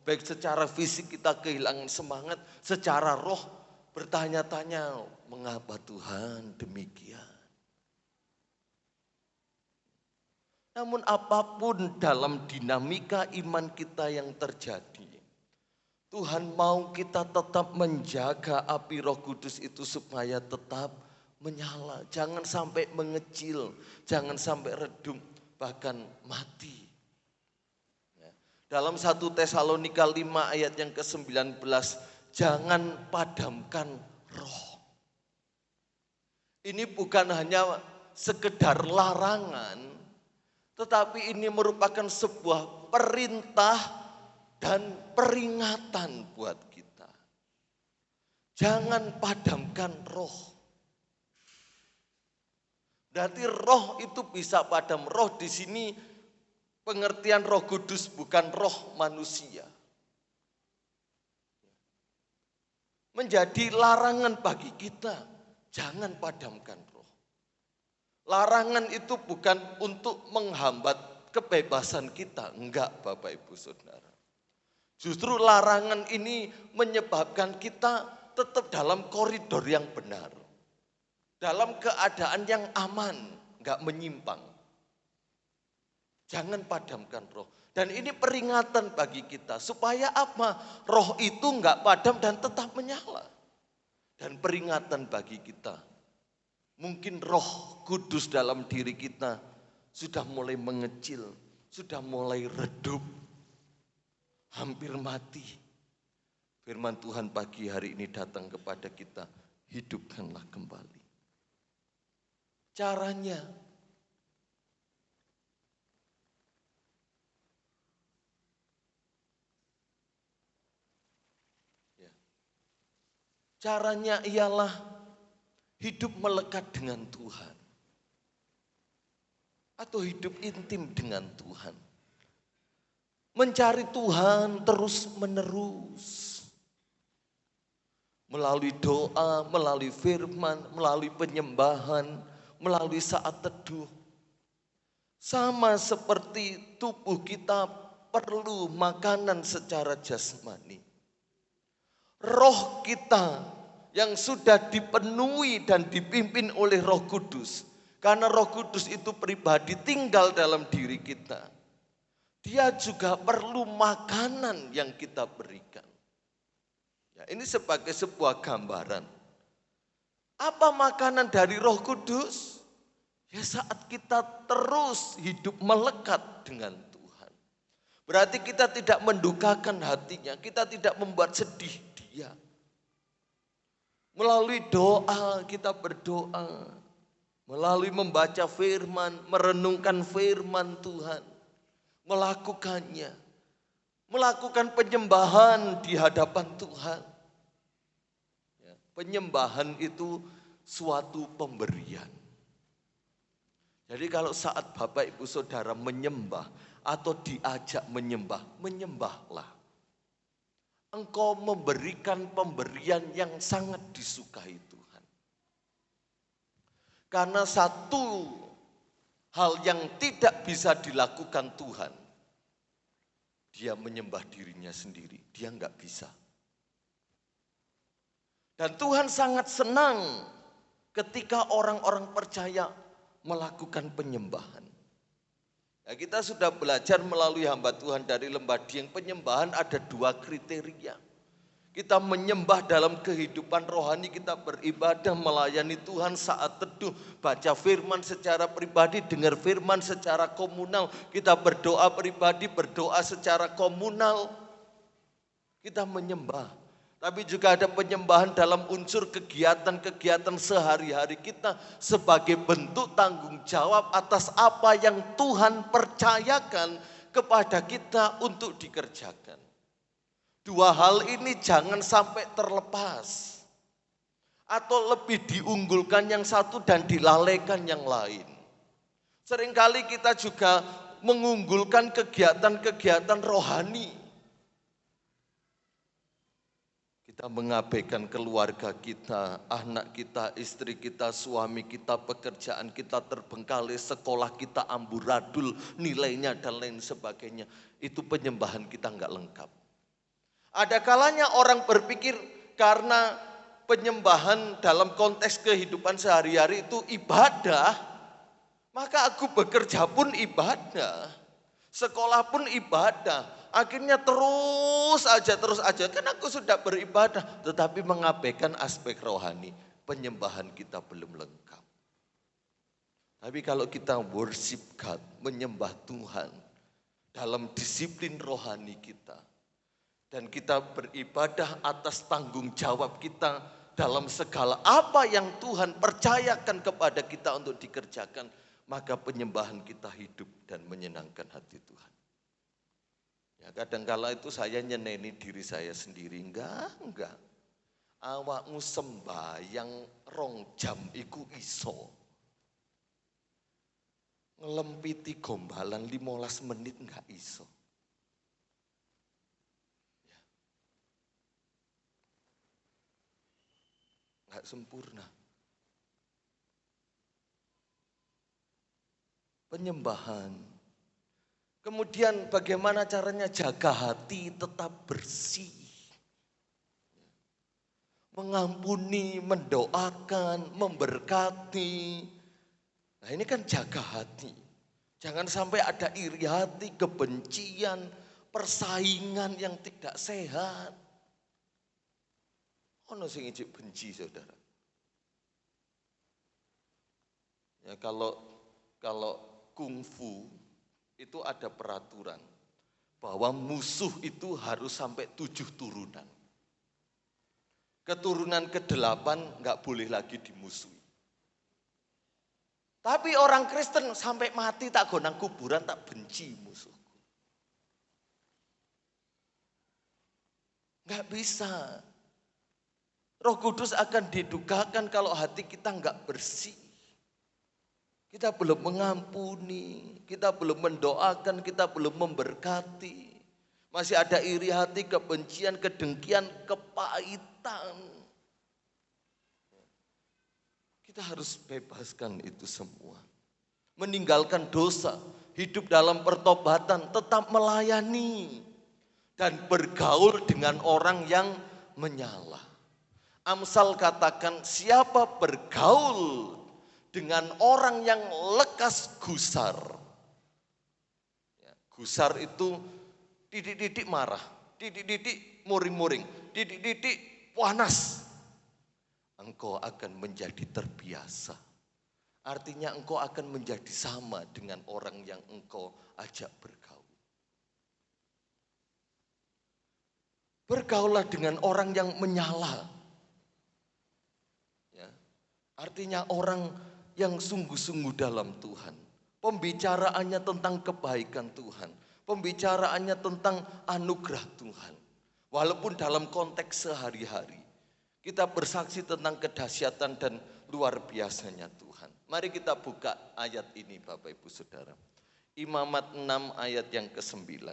Baik secara fisik kita kehilangan semangat, secara roh bertanya-tanya, mengapa Tuhan demikian? Namun apapun dalam dinamika iman kita yang terjadi, Tuhan mau kita tetap menjaga api Roh Kudus itu supaya tetap menyala. Jangan sampai mengecil, jangan sampai redup. bahkan mati. Dalam 1 Tesalonika 5 ayat yang ke-19, jangan padamkan roh. Ini bukan hanya sekedar larangan, tetapi ini merupakan sebuah perintah dan peringatan buat kita. Jangan padamkan roh. Berarti roh itu bisa padam. Roh di sini pengertian Roh Kudus bukan roh manusia. Menjadi larangan bagi kita, jangan padamkan roh. Larangan itu bukan untuk menghambat kebebasan kita, enggak Bapak Ibu Saudara. Justru larangan ini menyebabkan kita tetap dalam koridor yang benar. Dalam keadaan yang aman, enggak menyimpang. Jangan padamkan roh. Dan ini peringatan bagi kita. Supaya apa? Roh itu enggak padam dan tetap menyala. Dan peringatan bagi kita. Mungkin Roh Kudus dalam diri kita sudah mulai mengecil. Sudah mulai redup. Hampir mati. Firman Tuhan pagi hari ini datang kepada kita. Hidupkanlah kembali. Caranya, caranya ialah hidup melekat dengan Tuhan. Atau hidup intim dengan Tuhan. Mencari Tuhan terus menerus. Melalui doa, melalui firman, melalui penyembahan, melalui saat teduh. Sama seperti tubuh kita perlu makanan secara jasmani. Roh kita yang sudah dipenuhi dan dipimpin oleh Roh Kudus. Karena Roh Kudus itu pribadi tinggal dalam diri kita. Dia juga perlu makanan yang kita berikan. Ya, ini sebagai sebuah gambaran. Apa makanan dari Roh Kudus? Ya saat kita terus hidup melekat dengan Tuhan. Berarti kita tidak mendukakan hatinya, kita tidak membuat sedih dia. Melalui doa kita berdoa, melalui membaca firman, merenungkan firman Tuhan, melakukannya, melakukan penyembahan di hadapan Tuhan. Ya, penyembahan itu suatu pemberian. Jadi kalau saat Bapak Ibu Saudara menyembah atau diajak menyembah, menyembahlah. Engkau memberikan pemberian yang sangat disukai Tuhan. Karena satu hal yang tidak bisa dilakukan Tuhan, dia menyembah dirinya sendiri, dia enggak bisa. Dan Tuhan sangat senang ketika orang-orang percaya melakukan penyembahan. Ya, kita sudah belajar melalui hamba Tuhan dari Lembah Dieng, penyembahan ada 2 kriteria. Kita menyembah dalam kehidupan rohani, kita beribadah, melayani Tuhan saat teduh, baca firman secara pribadi, dengar firman secara komunal, kita berdoa pribadi, berdoa secara komunal, kita menyembah. Tapi juga ada penyembahan dalam unsur kegiatan-kegiatan sehari-hari kita sebagai bentuk tanggung jawab atas apa yang Tuhan percayakan kepada kita untuk dikerjakan. 2 hal ini jangan sampai terlepas. Atau lebih diunggulkan yang satu dan dilalaikan yang lain. Seringkali kita juga mengunggulkan kegiatan-kegiatan rohani. Kita mengabaikan keluarga kita, anak kita, istri kita, suami kita, pekerjaan kita terbengkalai, sekolah kita amburadul, nilainya dan lain sebagainya. Itu penyembahan kita enggak lengkap. Ada kalanya orang berpikir karena penyembahan dalam konteks kehidupan sehari-hari itu ibadah, maka aku bekerja pun ibadah, sekolah pun ibadah. Akhirnya terus aja, kan aku sudah beribadah. Tetapi mengabaikan aspek rohani, penyembahan kita belum lengkap. Tapi kalau kita worship God, menyembah Tuhan dalam disiplin rohani kita, dan kita beribadah atas tanggung jawab kita dalam segala apa yang Tuhan percayakan kepada kita untuk dikerjakan, maka penyembahan kita hidup dan menyenangkan hati Tuhan. Ya, kadang-kala itu saya nyeneni diri saya sendiri, enggak. Awakmu sembahyang 2 jam iku iso. Ngelempiti gombalan 15 menit enggak iso. Ya. Enggak sempurna. Penyembahan. Kemudian bagaimana caranya jaga hati tetap bersih. Mengampuni, mendoakan, memberkati. Nah ini kan jaga hati. Jangan sampai ada iri hati, kebencian, persaingan yang tidak sehat. Ono sing ijik benci saudara. Ya kalau kungfu itu ada peraturan bahwa musuh itu harus sampai 7 turunan. Keturunan ke-8 enggak boleh lagi dimusuhi. Tapi orang Kristen sampai mati tak gonang kuburan tak benci musuhku. Enggak bisa. Roh Kudus akan didukakan kalau hati kita enggak bersih. Kita belum mengampuni, kita belum mendoakan, kita belum memberkati. Masih ada iri hati, kebencian, kedengkian, kepahitan. Kita harus bebaskan itu semua. Meninggalkan dosa, hidup dalam pertobatan, tetap melayani. Dan bergaul dengan orang yang menyala. Amsal katakan, siapa bergaul dengan orang yang lekas gusar. Ya, gusar itu didik-didik marah, didik-didik muring-muring, didik-didik panas. Engkau akan menjadi terbiasa. Artinya engkau akan menjadi sama dengan orang yang engkau ajak bergaul. Bergaulah dengan orang yang menyala. Ya, artinya orang yang sungguh-sungguh dalam Tuhan. Pembicaraannya tentang kebaikan Tuhan. Pembicaraannya tentang anugerah Tuhan. Walaupun dalam konteks sehari-hari. Kita bersaksi tentang kedahsyatan dan luar biasanya Tuhan. Mari kita buka ayat ini Bapak Ibu Saudara. Imamat 6 ayat yang ke-9.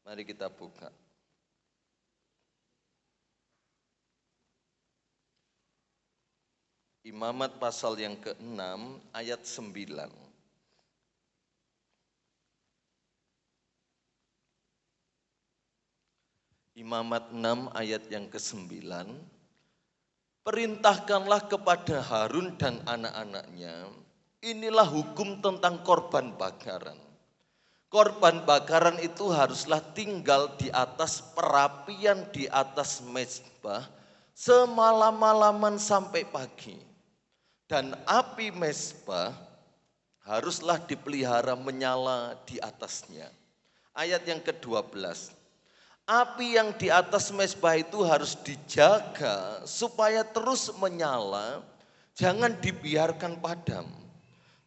Mari kita buka. Imamat pasal yang ke-6 ayat 9. Imamat 6 ayat yang ke-9. Perintahkanlah kepada Harun dan anak-anaknya, inilah hukum tentang korban bakaran. Korban bakaran itu haruslah tinggal di atas perapian di atas mezbah semalam-malaman sampai pagi. Dan api mezbah haruslah dipelihara menyala di atasnya. Ayat yang ke-12. Api yang di atas mezbah itu harus dijaga supaya terus menyala, jangan dibiarkan padam.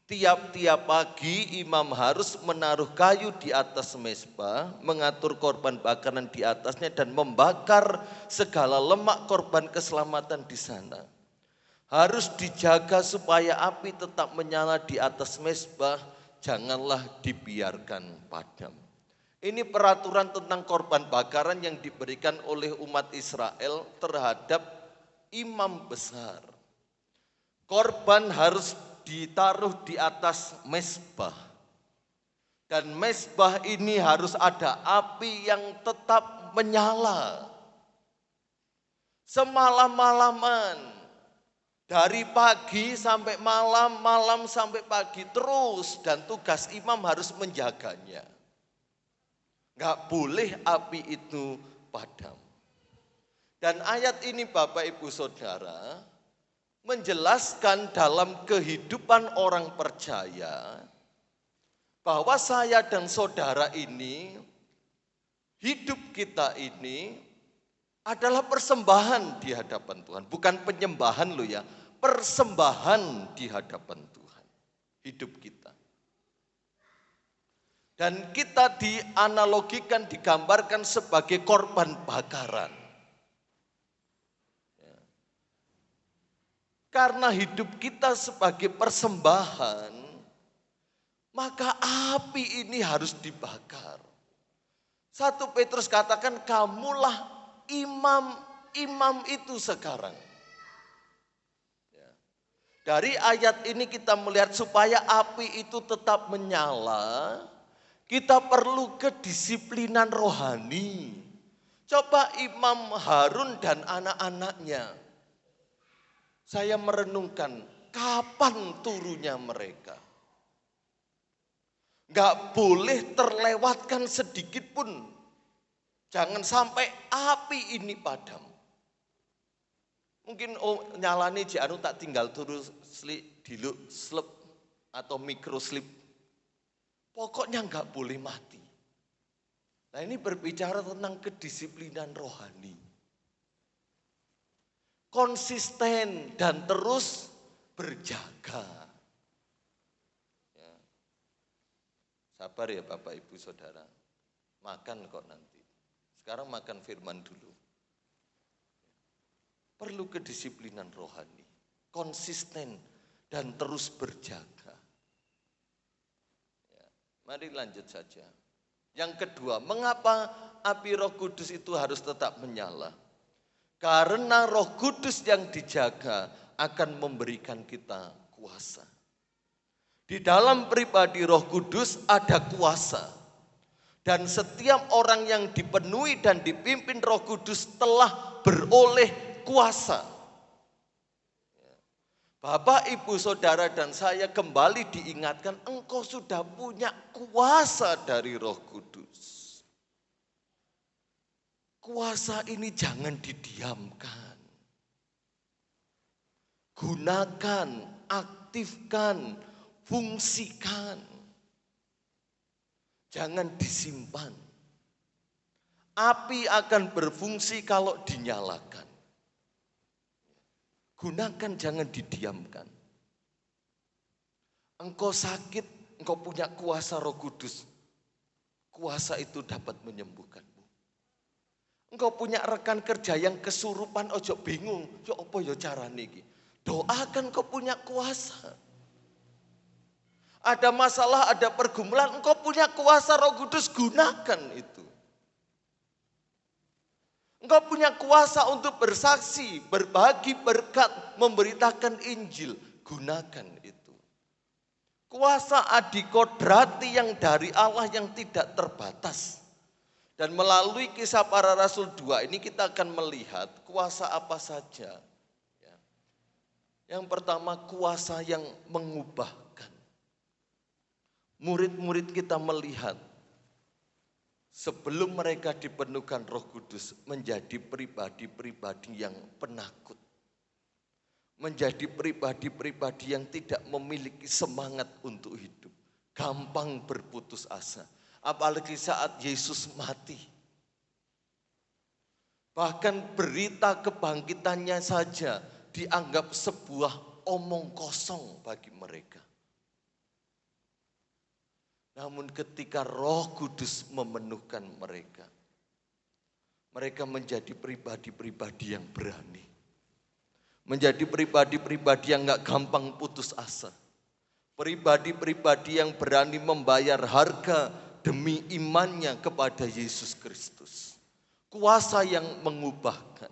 Tiap-tiap pagi imam harus menaruh kayu di atas mezbah, mengatur korban bakaran di atasnya dan membakar segala lemak korban keselamatan di sana. Harus dijaga supaya api tetap menyala di atas mezbah, janganlah dibiarkan padam. Ini peraturan tentang korban bakaran yang diberikan oleh umat Israel terhadap imam besar. Korban harus ditaruh di atas mezbah. Dan mezbah ini harus ada api yang tetap menyala. Semalam-malaman. Dari pagi sampai malam, malam sampai pagi terus. Dan tugas imam harus menjaganya. Gak boleh api itu padam. Dan ayat ini Bapak Ibu Saudara menjelaskan dalam kehidupan orang percaya bahwa saya dan saudara ini, hidup kita ini adalah persembahan di hadapan Tuhan. Bukan penyembahan loh ya, persembahan di hadapan Tuhan. Hidup kita. Dan kita dianalogikan, digambarkan sebagai korban bakaran. Ya. Karena hidup kita sebagai persembahan, maka api ini harus dibakar. 1 Petrus katakan, kamulah imam itu sekarang. Ya. Dari ayat ini kita melihat supaya api itu tetap menyala, kita perlu kedisiplinan rohani. Coba Imam Harun dan anak-anaknya. Saya merenungkan kapan turunnya mereka. Gak boleh terlewatkan sedikit pun. Jangan sampai api ini padam. Mungkin nyalani janu tak tinggal turu diluk slep atau mikroslip. Pokoknya nggak boleh mati. Nah ini berbicara tentang kedisiplinan rohani. Konsisten dan terus berjaga. Ya. Sabar ya Bapak Ibu Saudara. Makan kok nanti. Sekarang makan firman dulu. Perlu kedisiplinan rohani. Konsisten dan terus berjaga. Mari lanjut saja. Yang kedua, mengapa api Roh Kudus itu harus tetap menyala? Karena Roh Kudus yang dijaga akan memberikan kita kuasa. Di dalam pribadi Roh Kudus ada kuasa. Dan setiap orang yang dipenuhi dan dipimpin Roh Kudus telah beroleh kuasa. Bapak, Ibu, Saudara dan saya kembali diingatkan, engkau sudah punya kuasa dari Roh Kudus. Kuasa ini jangan didiamkan. Gunakan, aktifkan, fungsikan. Jangan disimpan. Api akan berfungsi kalau dinyalakan. Gunakan, jangan didiamkan. Engkau sakit, engkau punya kuasa Roh Kudus. Kuasa itu dapat menyembuhkanmu. Engkau punya rekan kerja yang kesurupan, ojo bingung. Ya apa ya carane iki? Doakan, engkau punya kuasa. Ada masalah, ada pergumulan, engkau punya kuasa Roh Kudus, gunakan itu. Engkau punya kuasa untuk bersaksi, berbagi berkat, memberitakan Injil. Gunakan itu. Kuasa adikodrati yang dari Allah yang tidak terbatas. Dan melalui Kisah Para Rasul 2 ini kita akan melihat kuasa apa saja. Yang pertama, kuasa yang mengubahkan. Murid-murid kita melihat sebelum mereka dipenuhkan Roh Kudus menjadi pribadi-pribadi yang penakut. Menjadi pribadi-pribadi yang tidak memiliki semangat untuk hidup. Gampang berputus asa. Apalagi saat Yesus mati. Bahkan berita kebangkitannya saja dianggap sebuah omong kosong bagi mereka. Namun ketika Roh Kudus memenuhkan mereka, mereka menjadi pribadi-pribadi yang berani. Menjadi pribadi-pribadi yang gak gampang putus asa. Pribadi-pribadi yang berani membayar harga demi imannya kepada Yesus Kristus. Kuasa yang mengubahkan.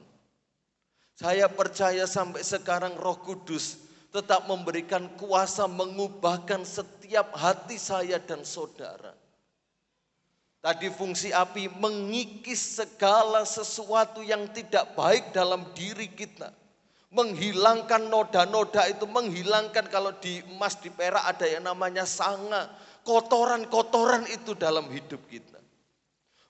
Saya percaya sampai sekarang Roh Kudus tetap memberikan kuasa mengubahkan setiap hati saya dan saudara. Tadi fungsi api mengikis segala sesuatu yang tidak baik dalam diri kita. Menghilangkan noda-noda itu, menghilangkan kalau di emas, di perak ada yang namanya sanga. Kotoran-kotoran itu dalam hidup kita.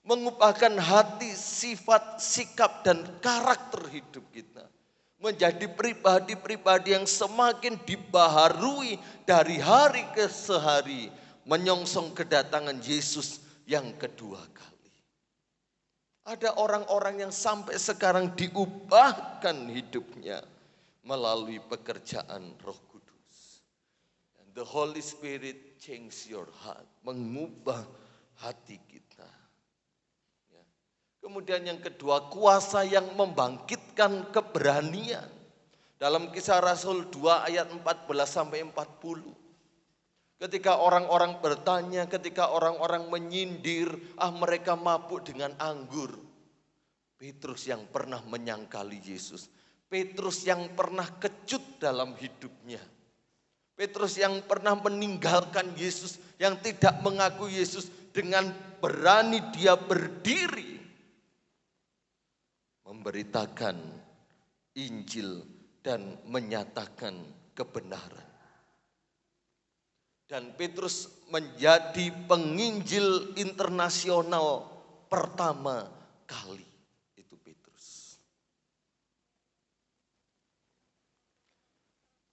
Mengubahkan hati, sifat, sikap, dan karakter hidup kita. menjadi pribadi-pribadi yang semakin dibaharui dari hari ke hari, menyongsong kedatangan Yesus yang kedua kali. Ada orang-orang yang sampai sekarang diubahkan hidupnya melalui pekerjaan Roh Kudus. And the Holy Spirit change your heart, mengubah hati kita. Kemudian yang kedua, kuasa yang membangkitkan keberanian. Dalam Kisah Rasul 2 ayat 14 sampai 40. Ketika orang-orang bertanya, ketika orang-orang menyindir, mereka mabuk dengan anggur. Petrus yang pernah menyangkali Yesus. Petrus yang pernah kecut dalam hidupnya. Petrus yang pernah meninggalkan Yesus, yang tidak mengaku Yesus, dengan berani dia berdiri memberitakan Injil dan menyatakan kebenaran. Dan Petrus menjadi penginjil internasional pertama kali. Itu Petrus.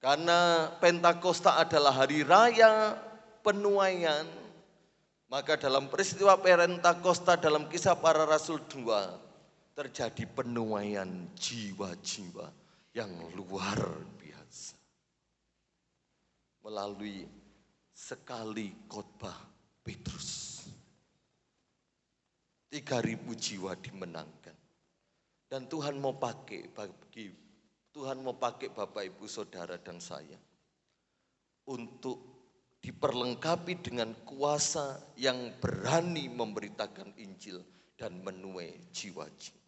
Karena Pentakosta adalah hari raya penuaian, maka dalam peristiwa Pentakosta dalam Kisah Para Rasul 2 terjadi penuaian jiwa-jiwa yang luar biasa. Melalui sekali khotbah Petrus. 3.000 jiwa dimenangkan. Dan Tuhan mau pakai Bapak Ibu Saudara dan saya untuk diperlengkapi dengan kuasa yang berani memberitakan Injil dan menuai jiwa-jiwa.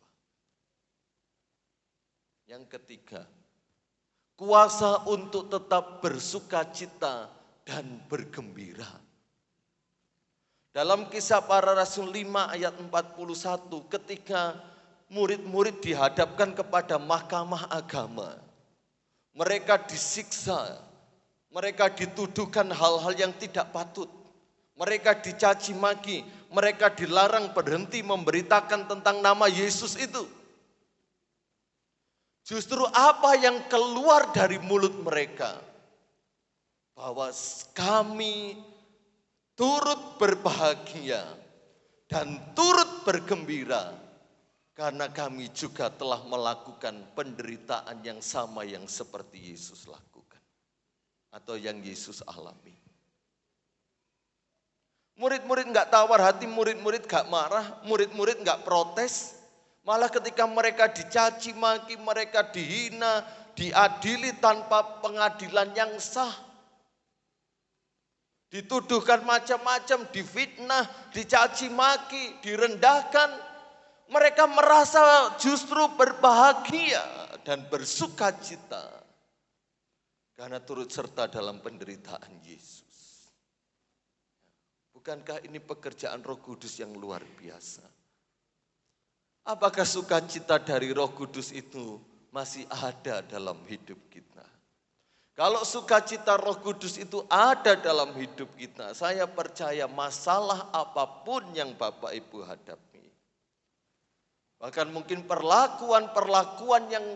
Yang ketiga, kuasa untuk tetap bersukacita dan bergembira. Dalam Kisah Para Rasul 5 ayat 41, ketika murid-murid dihadapkan kepada mahkamah agama, mereka disiksa, mereka dituduhkan hal-hal yang tidak patut, mereka dicaci maki, mereka dilarang berhenti memberitakan tentang nama Yesus itu. Justru apa yang keluar dari mulut mereka? Bahwa kami turut berbahagia dan turut bergembira karena kami juga telah melakukan penderitaan yang sama yang seperti Yesus lakukan atau yang Yesus alami. Murid-murid enggak tawar hati, murid-murid enggak marah, murid-murid enggak protes. Malah ketika mereka dicaci maki, mereka dihina, diadili tanpa pengadilan yang sah. Dituduhkan macam-macam, difitnah, dicaci maki, direndahkan. Mereka merasa justru berbahagia dan bersukacita karena turut serta dalam penderitaan Yesus. Bukankah ini pekerjaan Roh Kudus yang luar biasa? Apakah sukacita dari Roh Kudus itu masih ada dalam hidup kita? Kalau sukacita Roh Kudus itu ada dalam hidup kita, saya percaya masalah apapun yang Bapak Ibu hadapi, bahkan mungkin perlakuan-perlakuan yang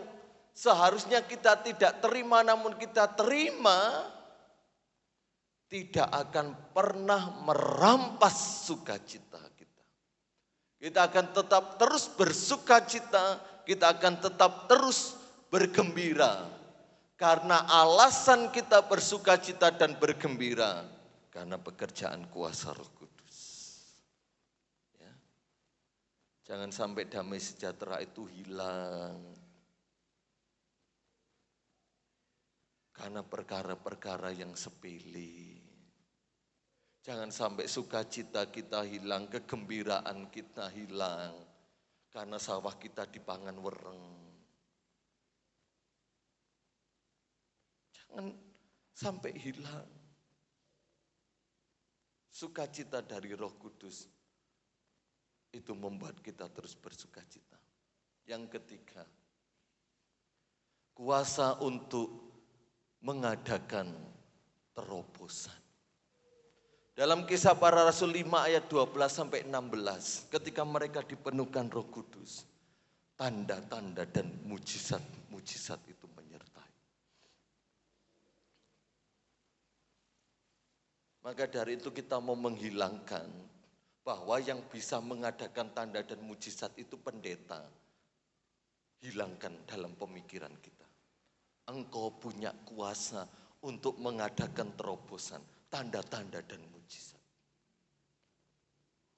seharusnya kita tidak terima namun kita terima, tidak akan pernah merampas sukacita kita. Kita akan tetap terus bersukacita, kita akan tetap terus bergembira. Karena alasan kita bersukacita dan bergembira, karena pekerjaan kuasa Roh Kudus. Ya. Jangan sampai damai sejahtera itu hilang. Karena perkara-perkara yang sepele. Jangan sampai sukacita kita hilang, kegembiraan kita hilang. Karena sawah kita dipangan wereng. Jangan sampai hilang. Sukacita dari Roh Kudus itu membuat kita terus bersukacita. Yang ketiga, kuasa untuk mengadakan terobosan. Dalam Kisah Para Rasul 5 ayat 12 sampai 16, ketika mereka dipenuhkan Roh Kudus, tanda-tanda dan mujizat-mujizat itu menyertai. Maka dari itu kita mau menghilangkan bahwa yang bisa mengadakan tanda dan mujizat itu pendeta. Hilangkan dalam pemikiran kita. Engkau punya kuasa untuk mengadakan terobosan, tanda-tanda dan mujizat.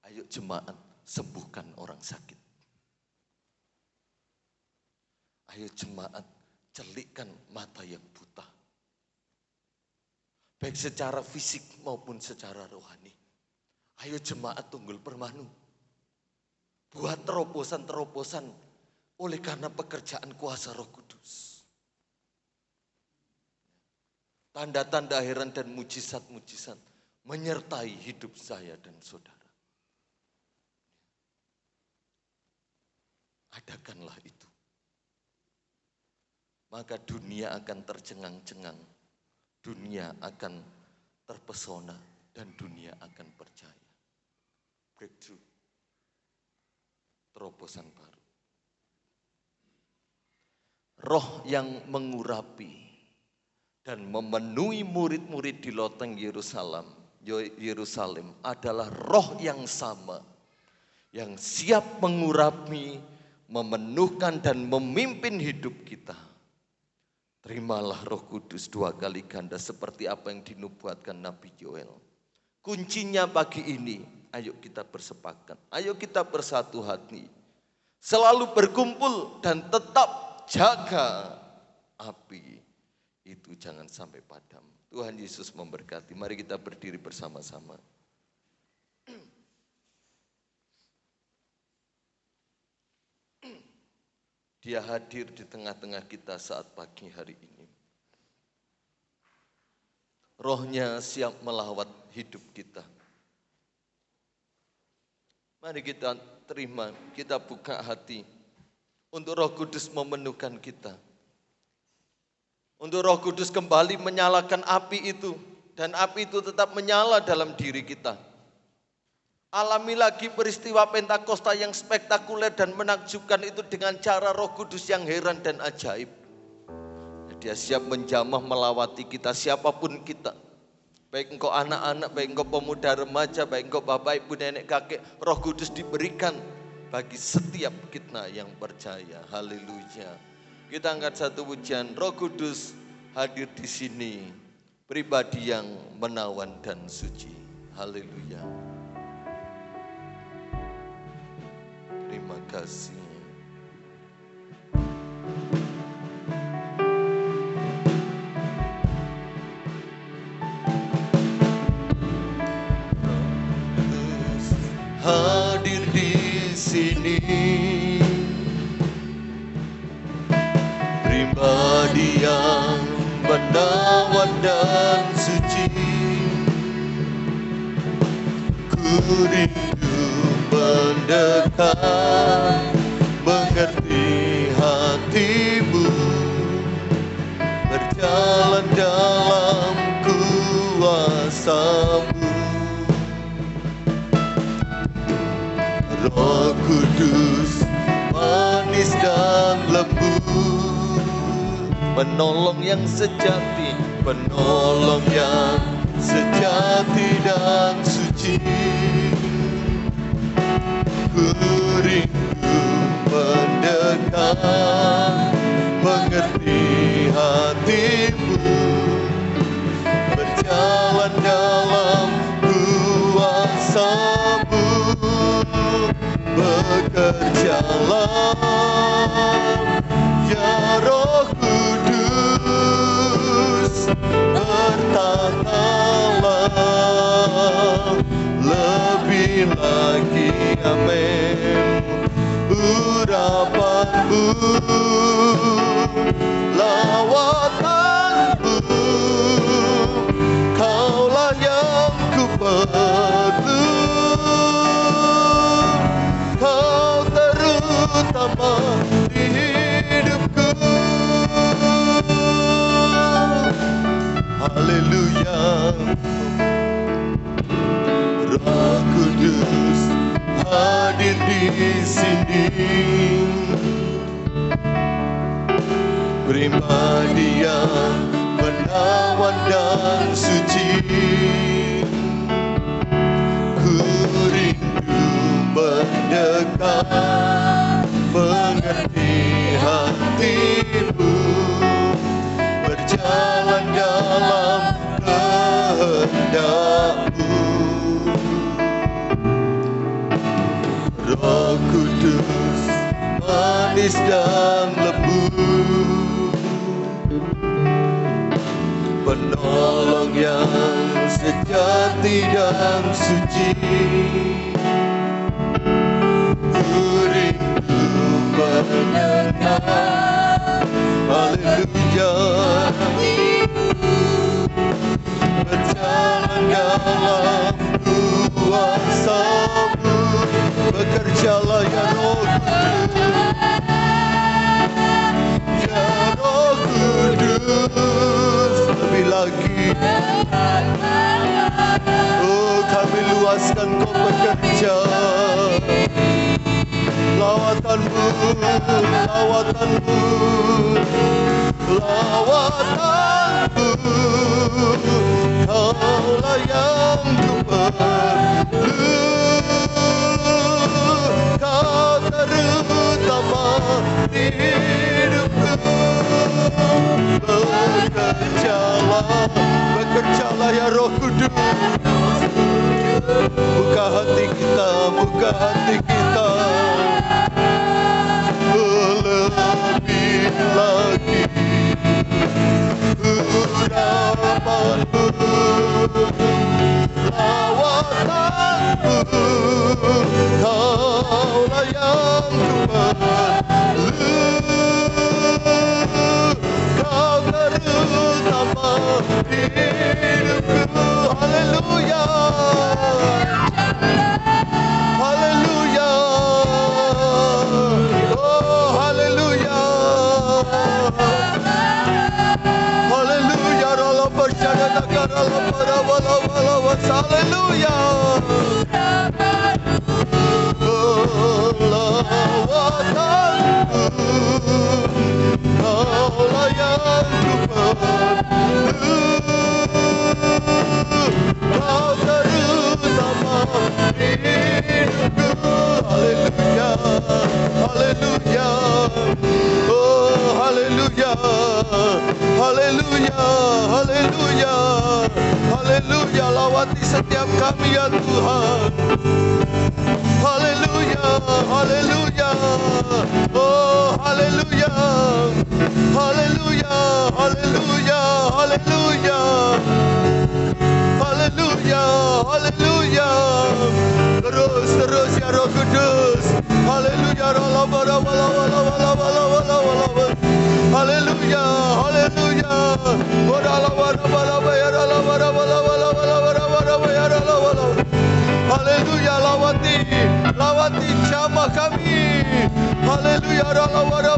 Ayo jemaat, sembuhkan orang sakit. Ayo jemaat, celikkan mata yang buta. Baik secara fisik maupun secara rohani. Ayo jemaat Tunggul Permanu. Buat terobosan-terobosan oleh karena pekerjaan kuasa Roh Kudus. Tanda-tanda heran dan mujizat-mujizat menyertai hidup saya dan saudara. Adakanlah itu. Maka dunia akan tercengang-cengang. Dunia akan terpesona dan dunia akan percaya. Breakthrough. Terobosan baru. Roh yang mengurapi dan memenuhi murid-murid di loteng Yerusalem adalah roh yang sama. Yang siap mengurapi, memenuhkan dan memimpin hidup kita. Terimalah Roh Kudus 2 kali ganda seperti apa yang dinubuatkan Nabi Yoel. Kuncinya pagi ini, ayo kita bersepakat, ayo kita bersatu hati. Selalu berkumpul dan tetap jaga api itu jangan sampai padam. Tuhan Yesus memberkati. Mari kita berdiri bersama-sama. Dia hadir di tengah-tengah kita saat pagi hari ini. Rohnya siap melawat hidup kita. Mari kita terima, kita buka hati untuk Roh Kudus memenuhkan kita. Untuk Roh Kudus kembali menyalakan api itu. Dan api itu tetap menyala dalam diri kita. Alami lagi peristiwa Pentakosta yang spektakuler dan menakjubkan itu dengan cara Roh Kudus yang heran dan ajaib. Dia siap menjamah melawati kita, siapapun kita. Baik engkau anak-anak, baik engkau pemuda remaja, baik engkau bapak, ibu, nenek, kakek. Roh Kudus diberikan bagi setiap kita yang percaya. Haleluya. Kita angkat satu pujian. Roh Kudus hadir di sini. Pribadi yang menawan dan suci. Haleluya. Terima kasih. Hadir di sini, pribadi yang menawan dan suci. Ku rindu mendekat, mengerti hatimu, berjalan dalam kuasa-Mu. Roh Kudus manis dan lembut, penolong yang sejati, penolong yang sejati dan suci. Ku rindu mendekat, mengerti hatimu, berjalan dalam kuasa-Mu. Bekerjalah ya Roh Kudus, bertatalah lebih lagi, amin. Urapanmu, lawatanmu, Kaulah yang ku perlu. Kau terutama di hidupku. Haleluya. Roh Kudus hadir di sini. Pribadi yang menawan dan suci, ku rindu mendekat, mengerti hatimu, berjalan dalam kehendak-Mu. Roh Kudus manis dan lembut, penolong yang sejati dan suci, ku rindu mendekat, haleluya, berjalan dalam kuasa-Mu. Bekerjalah ya Roh Kudus, ya Roh Kudus, lebih lagi. Oh, kami luaskan Kau bekerja. Lawatan-Mu, lawatan-Mu, lawatan-Mu, Kaulah yang ku perlu. Kau terutama di hidupku. Bekerjalah ya Roh Kudus. Buka hati kita, buka hati kita. Lebih lagi urapan-Mu, lawatan-Mu, Kaulah yang ku perlu. Kau terutama di hidupku. Haleluya, haleluya, oh haleluya, haleluya. Rola percaya negara lepara wala-wala, haleluya. Lawatan-Mu, Kaulah yang ku perlu. Kau terutama di hidupku. Haleluya, haleluya, oh haleluya, haleluya, haleluya, haleluya. Lawati setiap kami ya Tuhan. Haleluya, haleluya, oh haleluya, haleluya, haleluya, haleluya, haleluya, haleluya. Terus, terus ya Roh Kudus. Haleluya, haleluya, haleluya. Haleluya, lawati, lawati jamaah kami. Haleluya, haleluya,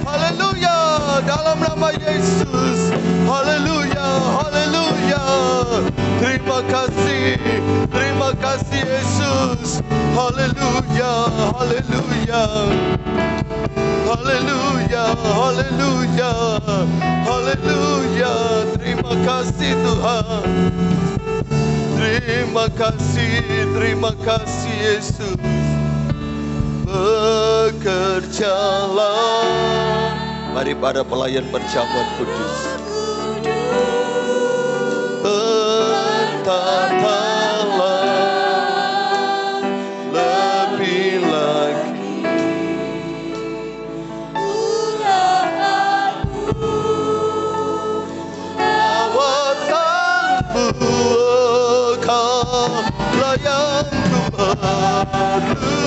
haleluya, dalam nama Yesus. Haleluya, haleluya. Terima kasih Yesus. Haleluya, haleluya, haleluya, haleluya, haleluya. Terima kasih Tuhan. Terima kasih Yesus. Bekerjalah. Mari para pelayan perjamuan kudus. Bertatalah lebih lagi lawatanmu, Kaulah yang ku perlu.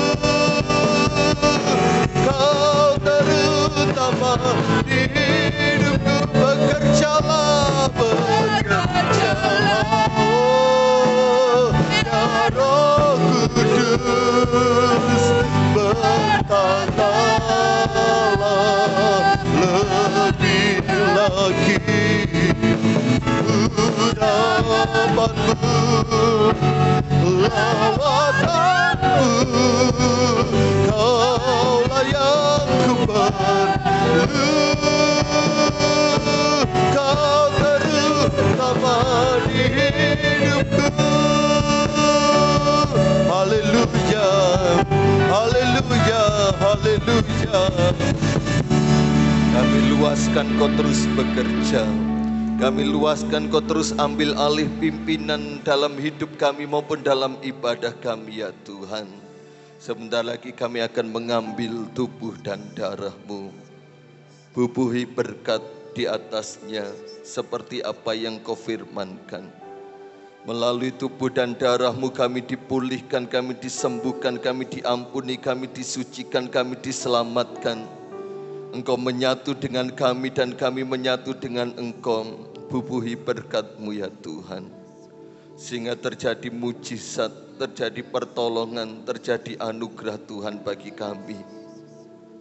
Kau terutama di hidupku. Bekerjalah, bekerjalah, oh ya Roh Kudus. Bertatalah lebih lagi urapanmu, lawatanmu, luaskan Kau terus bekerja. Kami luaskan Kau terus ambil alih pimpinan dalam hidup kami maupun dalam ibadah kami ya Tuhan. Sebentar lagi kami akan mengambil tubuh dan darah-Mu. Bubuhi berkat di atasnya seperti apa yang Kau firmankan. Melalui tubuh dan darah-Mu kami dipulihkan, kami disembuhkan, kami diampuni, kami disucikan, kami diselamatkan. Engkau menyatu dengan kami dan kami menyatu dengan Engkau. Bubuhi berkat-Mu ya Tuhan. Sehingga terjadi mujizat, terjadi pertolongan, terjadi anugerah Tuhan bagi kami.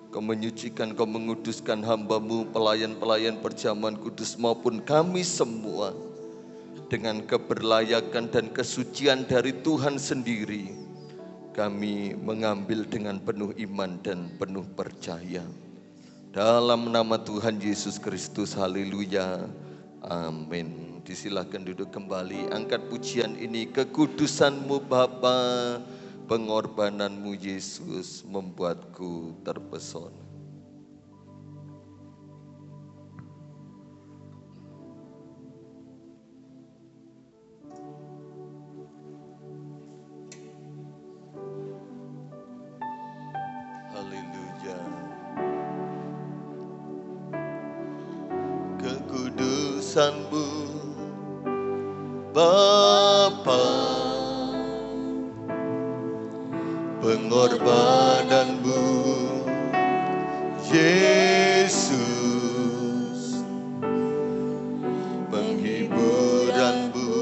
Kau menyucikan, Kau menguduskan hamba-Mu, pelayan-pelayan perjamuan kudus maupun kami semua. Dengan keberlayakan dan kesucian dari Tuhan sendiri, kami mengambil dengan penuh iman dan penuh percaya. Dalam nama Tuhan Yesus Kristus, haleluya, amin. Disilahkan duduk kembali, angkat pujian ini. Kekudusan-Mu Bapa, pengorbanan-Mu Yesus membuatku terpesona. Haleluya. Kekudusan-Mu Bapa, pengorbanan-Mu Yesus, penghiburan-Mu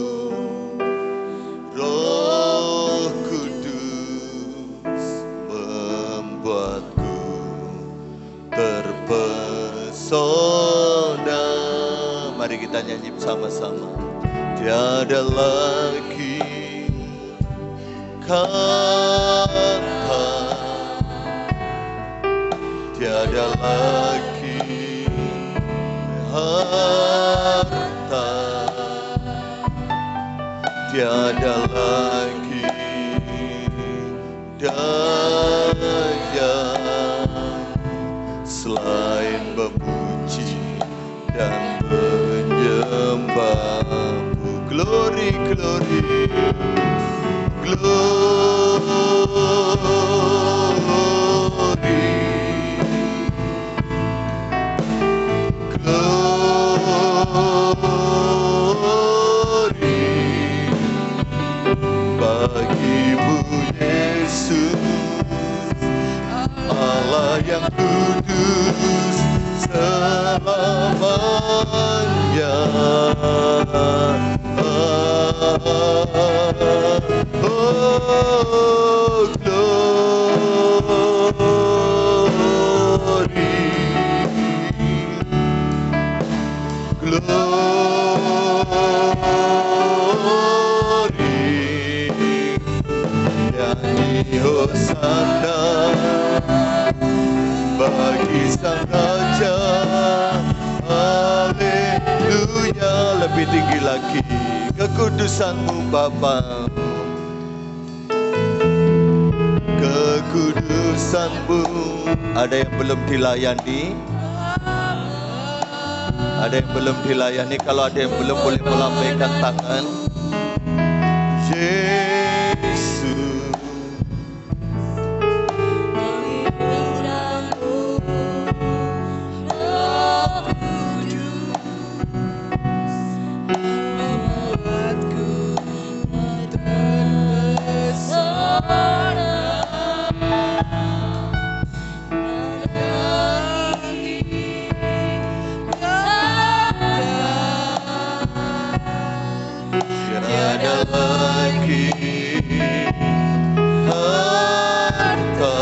Roh Kudus membuatku terpesona. Mari kita nyanyi bersama-sama. Tiada lagi kata, tiada lagi harta, tiada lagi daya selain memuji dan menyembah. Glory, glory, glory, glory bagi-Mu Yesus, Allah yang kudus selamanya. Oh, glory, glory, nyanyi hosana bagi Sang Raja. Haleluya. Lebih tinggi lagi, kekudusan-Mu Bapa, kekudusan-Mu. Ada yang belum dilayani? Ada yang belum dilayani? Kalau ada yang belum, boleh melambaikan tangan. Yesus, tiada lagi harta,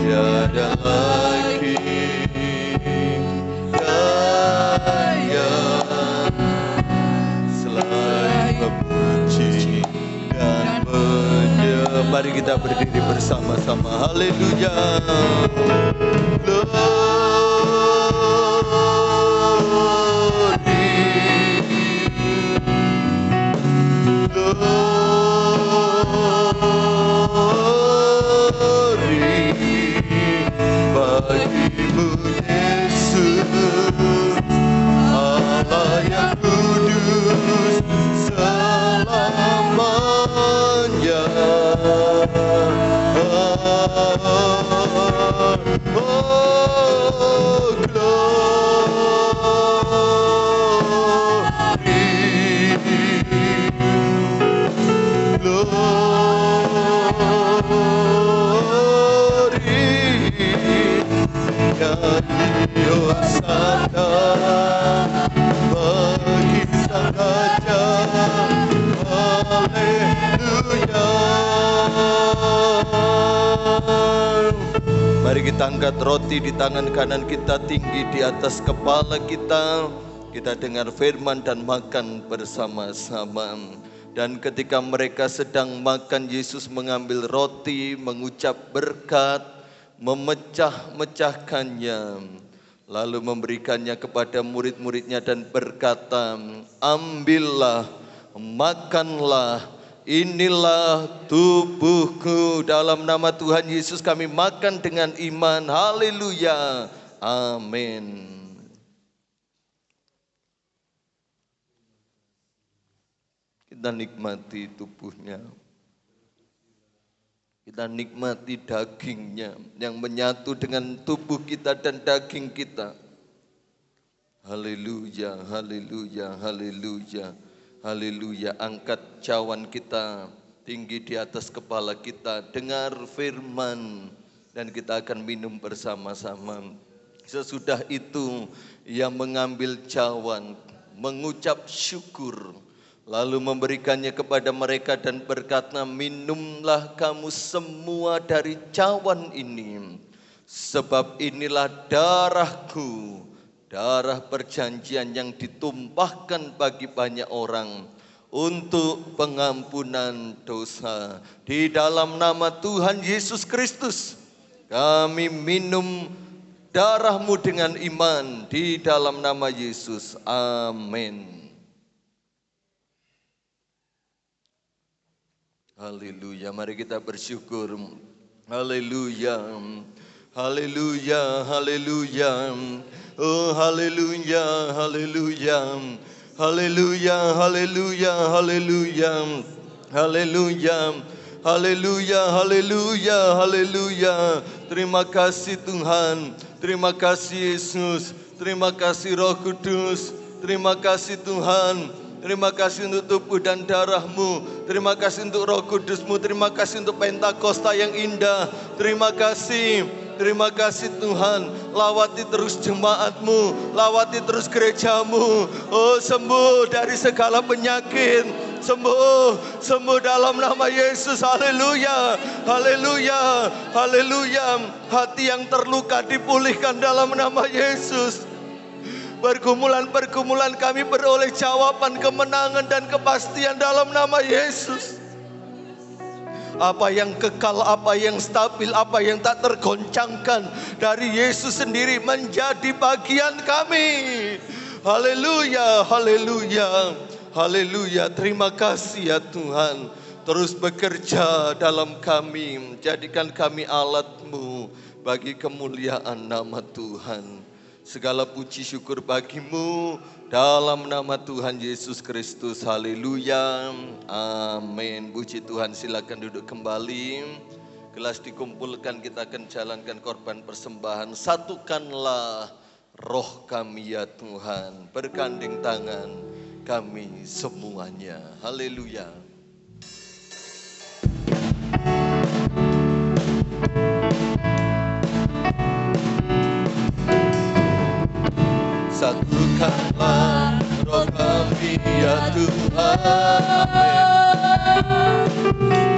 tiada lagi daya selain memuji dan menyembah. Mari kita berdiri bersama-sama. Haleluya. Glory bagi-Mu Kita angkat roti di tangan kanan kita tinggi di atas kepala kita. Kita dengar firman dan makan bersama-sama. Dan ketika mereka sedang makan, Yesus mengambil roti, mengucap berkat, memecah-mecahkannya, lalu memberikannya kepada murid-muridnya dan berkata, ambillah, makanlah, inilah tubuhku. Dalam nama Tuhan Yesus kami makan dengan iman. Haleluya. Amin. Kita nikmati tubuhnya. Kita nikmati dagingnya yang menyatu dengan tubuh kita dan daging kita. Haleluya, haleluya, haleluya. Haleluya, angkat cawan kita tinggi di atas kepala kita, dengar firman dan kita akan minum bersama-sama. Sesudah itu ia mengambil cawan, mengucap syukur, lalu memberikannya kepada mereka dan berkata, minumlah kamu semua dari cawan ini, sebab inilah darahku, darah perjanjian yang ditumpahkan bagi banyak orang untuk pengampunan dosa. Di dalam nama Tuhan Yesus Kristus, kami minum darah-Mu dengan iman di dalam nama Yesus. Amin. Haleluya, mari kita bersyukur. Haleluya, haleluya, haleluya. Oh haleluya, haleluya, haleluya, haleluya, haleluya, haleluya, haleluya, haleluya, haleluya. Terima kasih Tuhan, terima kasih Yesus, terima kasih Roh Kudus, terima kasih Tuhan. Terima kasih untuk tubuh dan darah-Mu. Terima kasih untuk Roh Kudus-Mu. Terima kasih untuk Pentakosta yang indah. Terima kasih. Terima kasih Tuhan. Lawati terus jemaat-Mu. Lawati terus gereja-Mu. Oh, sembuh dari segala penyakit. Sembuh, sembuh dalam nama Yesus. Haleluya, haleluya, haleluya. Hati yang terluka dipulihkan dalam nama Yesus. Pergumulan-pergumulan kami beroleh jawaban, kemenangan dan kepastian dalam nama Yesus. Apa yang kekal, apa yang stabil, apa yang tak tergoncangkan dari Yesus sendiri menjadi bagian kami. Haleluya, haleluya, haleluya. Terima kasih ya Tuhan. Terus bekerja dalam kami, jadikan kami alat-Mu bagi kemuliaan nama Tuhan. Segala puji syukur bagi-Mu dalam nama Tuhan Yesus Kristus. Haleluya. Amin. Puji Tuhan, silakan duduk kembali. Gelas dikumpulkan, kita akan jalankan korban persembahan. Satukanlah roh kami ya Tuhan. Bergandeng tangan kami semuanya. Haleluya. Satukanlah roh kami ya Tuhan.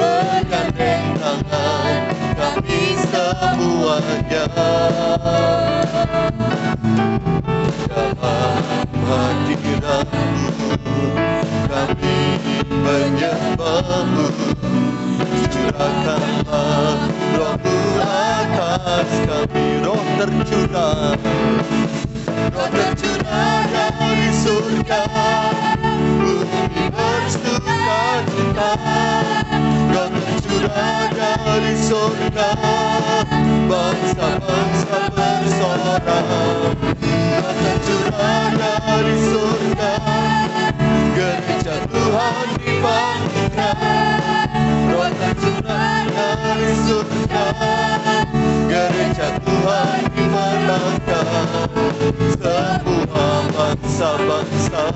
Bergandeng tangan kami semuanya. Dalam hadirat-Mu kami menyembah-Mu. Curahkanlah roh-Mu atas kami. Roh tercurah, roh tercurah dari surga, bumi bersuka cita. Roh tercurah dari surga, bangsa-bangsa bersorak. Roh tercurah dari surga, gereja Tuhan dibangkitkan. Roh tercurah dari surga, gereja Tuhan dimenangkan. Semua bangsa-bangsa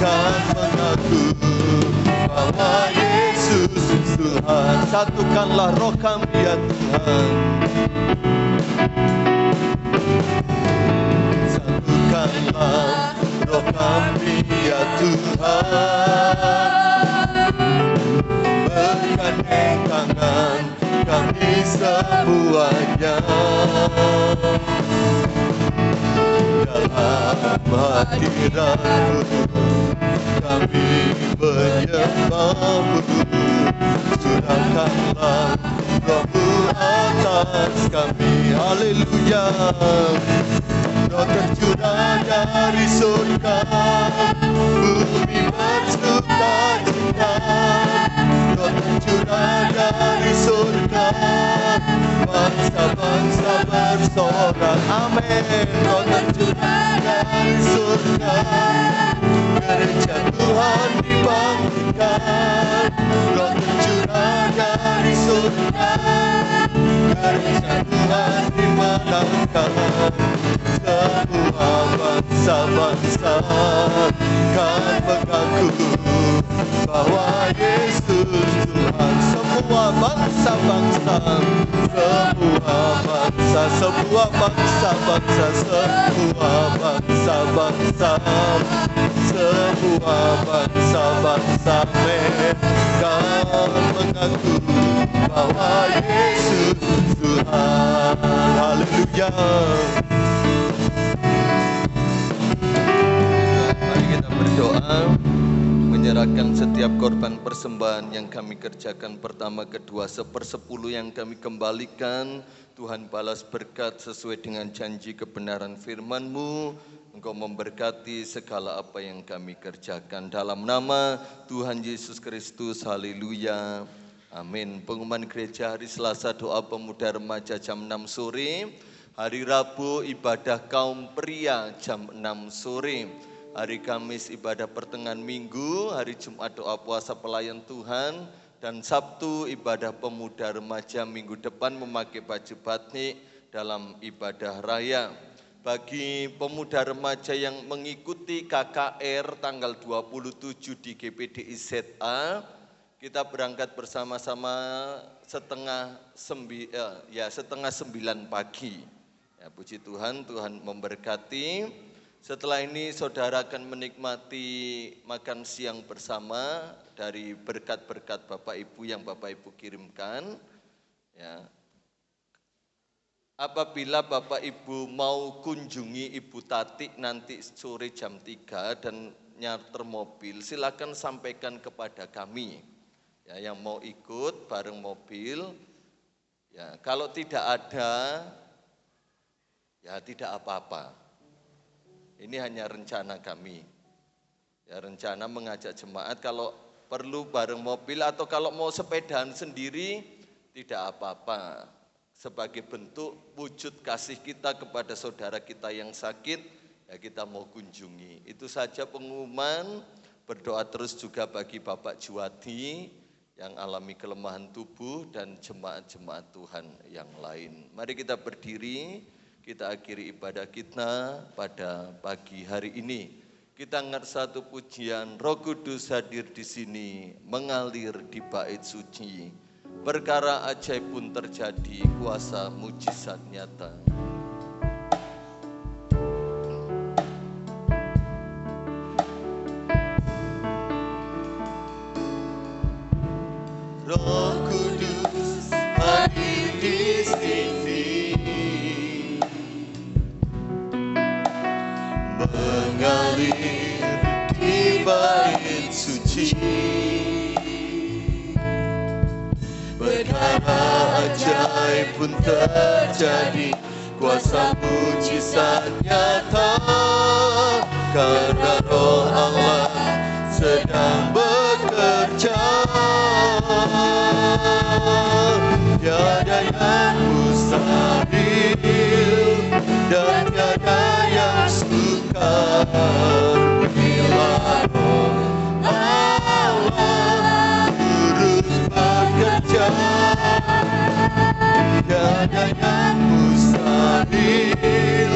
kan mengaku bahwa Yesus Tuhan. Satukanlah roh kami ya Tuhan. Satukanlah roh kami ya Tuhan. Bergandeng tangan kami semuanya. hadirat-Mu, kami menyembah-Mu. Curahkanlah Roh-Mu atas kami, haleluya. Roh tercurah dari surga, bumi bersuka cita. Roh tercurah dari surga, bangsa-bangsa bersorak, amin. Roh tercurah dari surga, gereja Tuhan dibangkitkan. Roh tercurah dari surga, gereja Tuhan dimenangkan. Semua bangsa-bangsa kan mengaku bahwa Yesus Tuhan. Semua bangsa-bangsa, semua bangsa, semua bangsa-bangsa, semua bangsa-bangsa, semua bangsa-bangsa kan mengaku bahwa Yesus Tuhan. Haleluya. Mari kita berdoa, menyerahkan setiap korban persembahan yang kami kerjakan pertama, kedua, 1/10 yang kami kembalikan. Tuhan balas berkat sesuai dengan janji kebenaran firman-Mu. Engkau memberkati segala apa yang kami kerjakan. Dalam nama Tuhan Yesus Kristus, haleluya. Amin. Pengumuman gereja hari Selasa doa pemuda remaja jam 6 sore. Hari Rabu ibadah kaum pria jam 6 sore. Hari Kamis ibadah pertengahan minggu. Hari Jumat doa puasa pelayan Tuhan. Dan Sabtu ibadah pemuda remaja minggu depan memakai baju batik dalam ibadah raya. Bagi pemuda remaja yang mengikuti KKR tanggal 27 di GPDI ZA, kita berangkat bersama-sama setengah 9 pagi. Ya, puji Tuhan, Tuhan memberkati. Setelah ini saudara akan menikmati makan siang bersama dari berkat-berkat Bapak Ibu yang Bapak Ibu kirimkan. Ya. Apabila Bapak Ibu mau kunjungi Ibu Tati nanti sore jam 3 dan nyarter mobil, silakan sampaikan kepada kami. Ya, yang mau ikut bareng mobil, ya kalau tidak ada, ya tidak apa-apa. Ini hanya rencana kami. Ya, rencana mengajak jemaat kalau perlu bareng mobil atau kalau mau sepedaan sendiri tidak apa-apa. Sebagai bentuk wujud kasih kita kepada saudara kita yang sakit, ya kita mau kunjungi. Itu saja pengumuman. Berdoa terus juga bagi Bapak Juwadi yang alami kelemahan tubuh dan jemaat-jemaat Tuhan yang lain. Mari kita berdiri, kita akhiri ibadah kita pada pagi hari ini. Kita angkat satu pujian, Roh Kudus hadir di sini, mengalir di bait suci. Perkara ajaib pun terjadi, kuasa mujizat nyata. Roh Kudus hadir di sini, mengalir di bait suci. Perkara ajaib pun terjadi, kuasa mujizat nyata. Karena Roh Allah sedang bekerja. Tiada yang mustahil dan tiada yang sukar bila Roh Allah turut bekerja. Tiada yang mustahil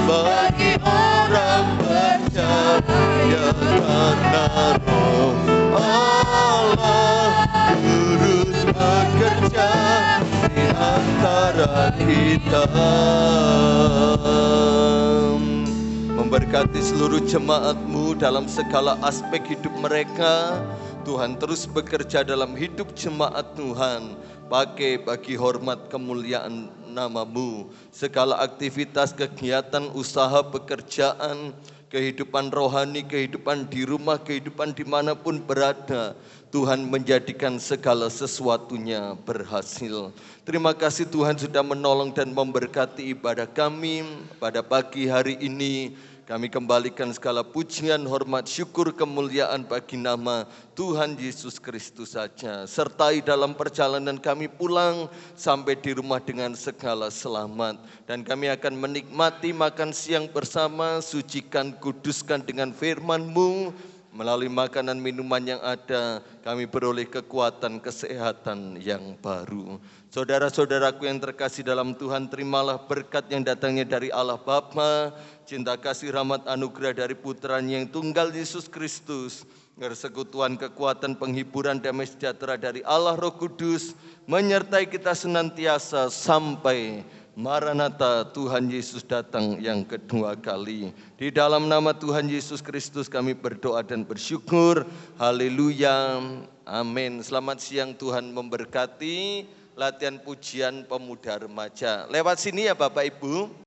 bagi orang percaya, karena Roh Allah turut bekerja di antara kita. Memberkati seluruh jemaat-Mu dalam segala aspek hidup mereka. Tuhan terus bekerja dalam hidup jemaat Tuhan. Pakai bagi hormat kemuliaan nama-Mu. Segala aktivitas, kegiatan, usaha, pekerjaan, kehidupan rohani, kehidupan di rumah, kehidupan dimanapun berada, Tuhan menjadikan segala sesuatunya berhasil. Terima kasih Tuhan sudah menolong dan memberkati ibadah kami pada pagi hari ini. Kami kembalikan segala pujian, hormat, syukur, kemuliaan bagi nama Tuhan Yesus Kristus saja. Sertai dalam perjalanan kami pulang sampai di rumah dengan segala selamat. Dan kami akan menikmati makan siang bersama, sucikan, kuduskan dengan firman-Mu. Melalui makanan minuman yang ada, kami beroleh kekuatan kesehatan yang baru. Saudara-saudaraku yang terkasih dalam Tuhan, terimalah berkat yang datangnya dari Allah Bapa, cinta kasih rahmat anugerah dari putranya yang tunggal Yesus Kristus, persekutuan kekuatan penghiburan damai sejahtera dari Allah Roh Kudus, menyertai kita senantiasa sampai Maranatha, Tuhan Yesus datang yang kedua kali. Di dalam nama Tuhan Yesus Kristus kami berdoa dan bersyukur. Haleluya. Amin. Selamat siang, Tuhan memberkati. Latihan pujian pemuda remaja. Lewat sini ya Bapak Ibu.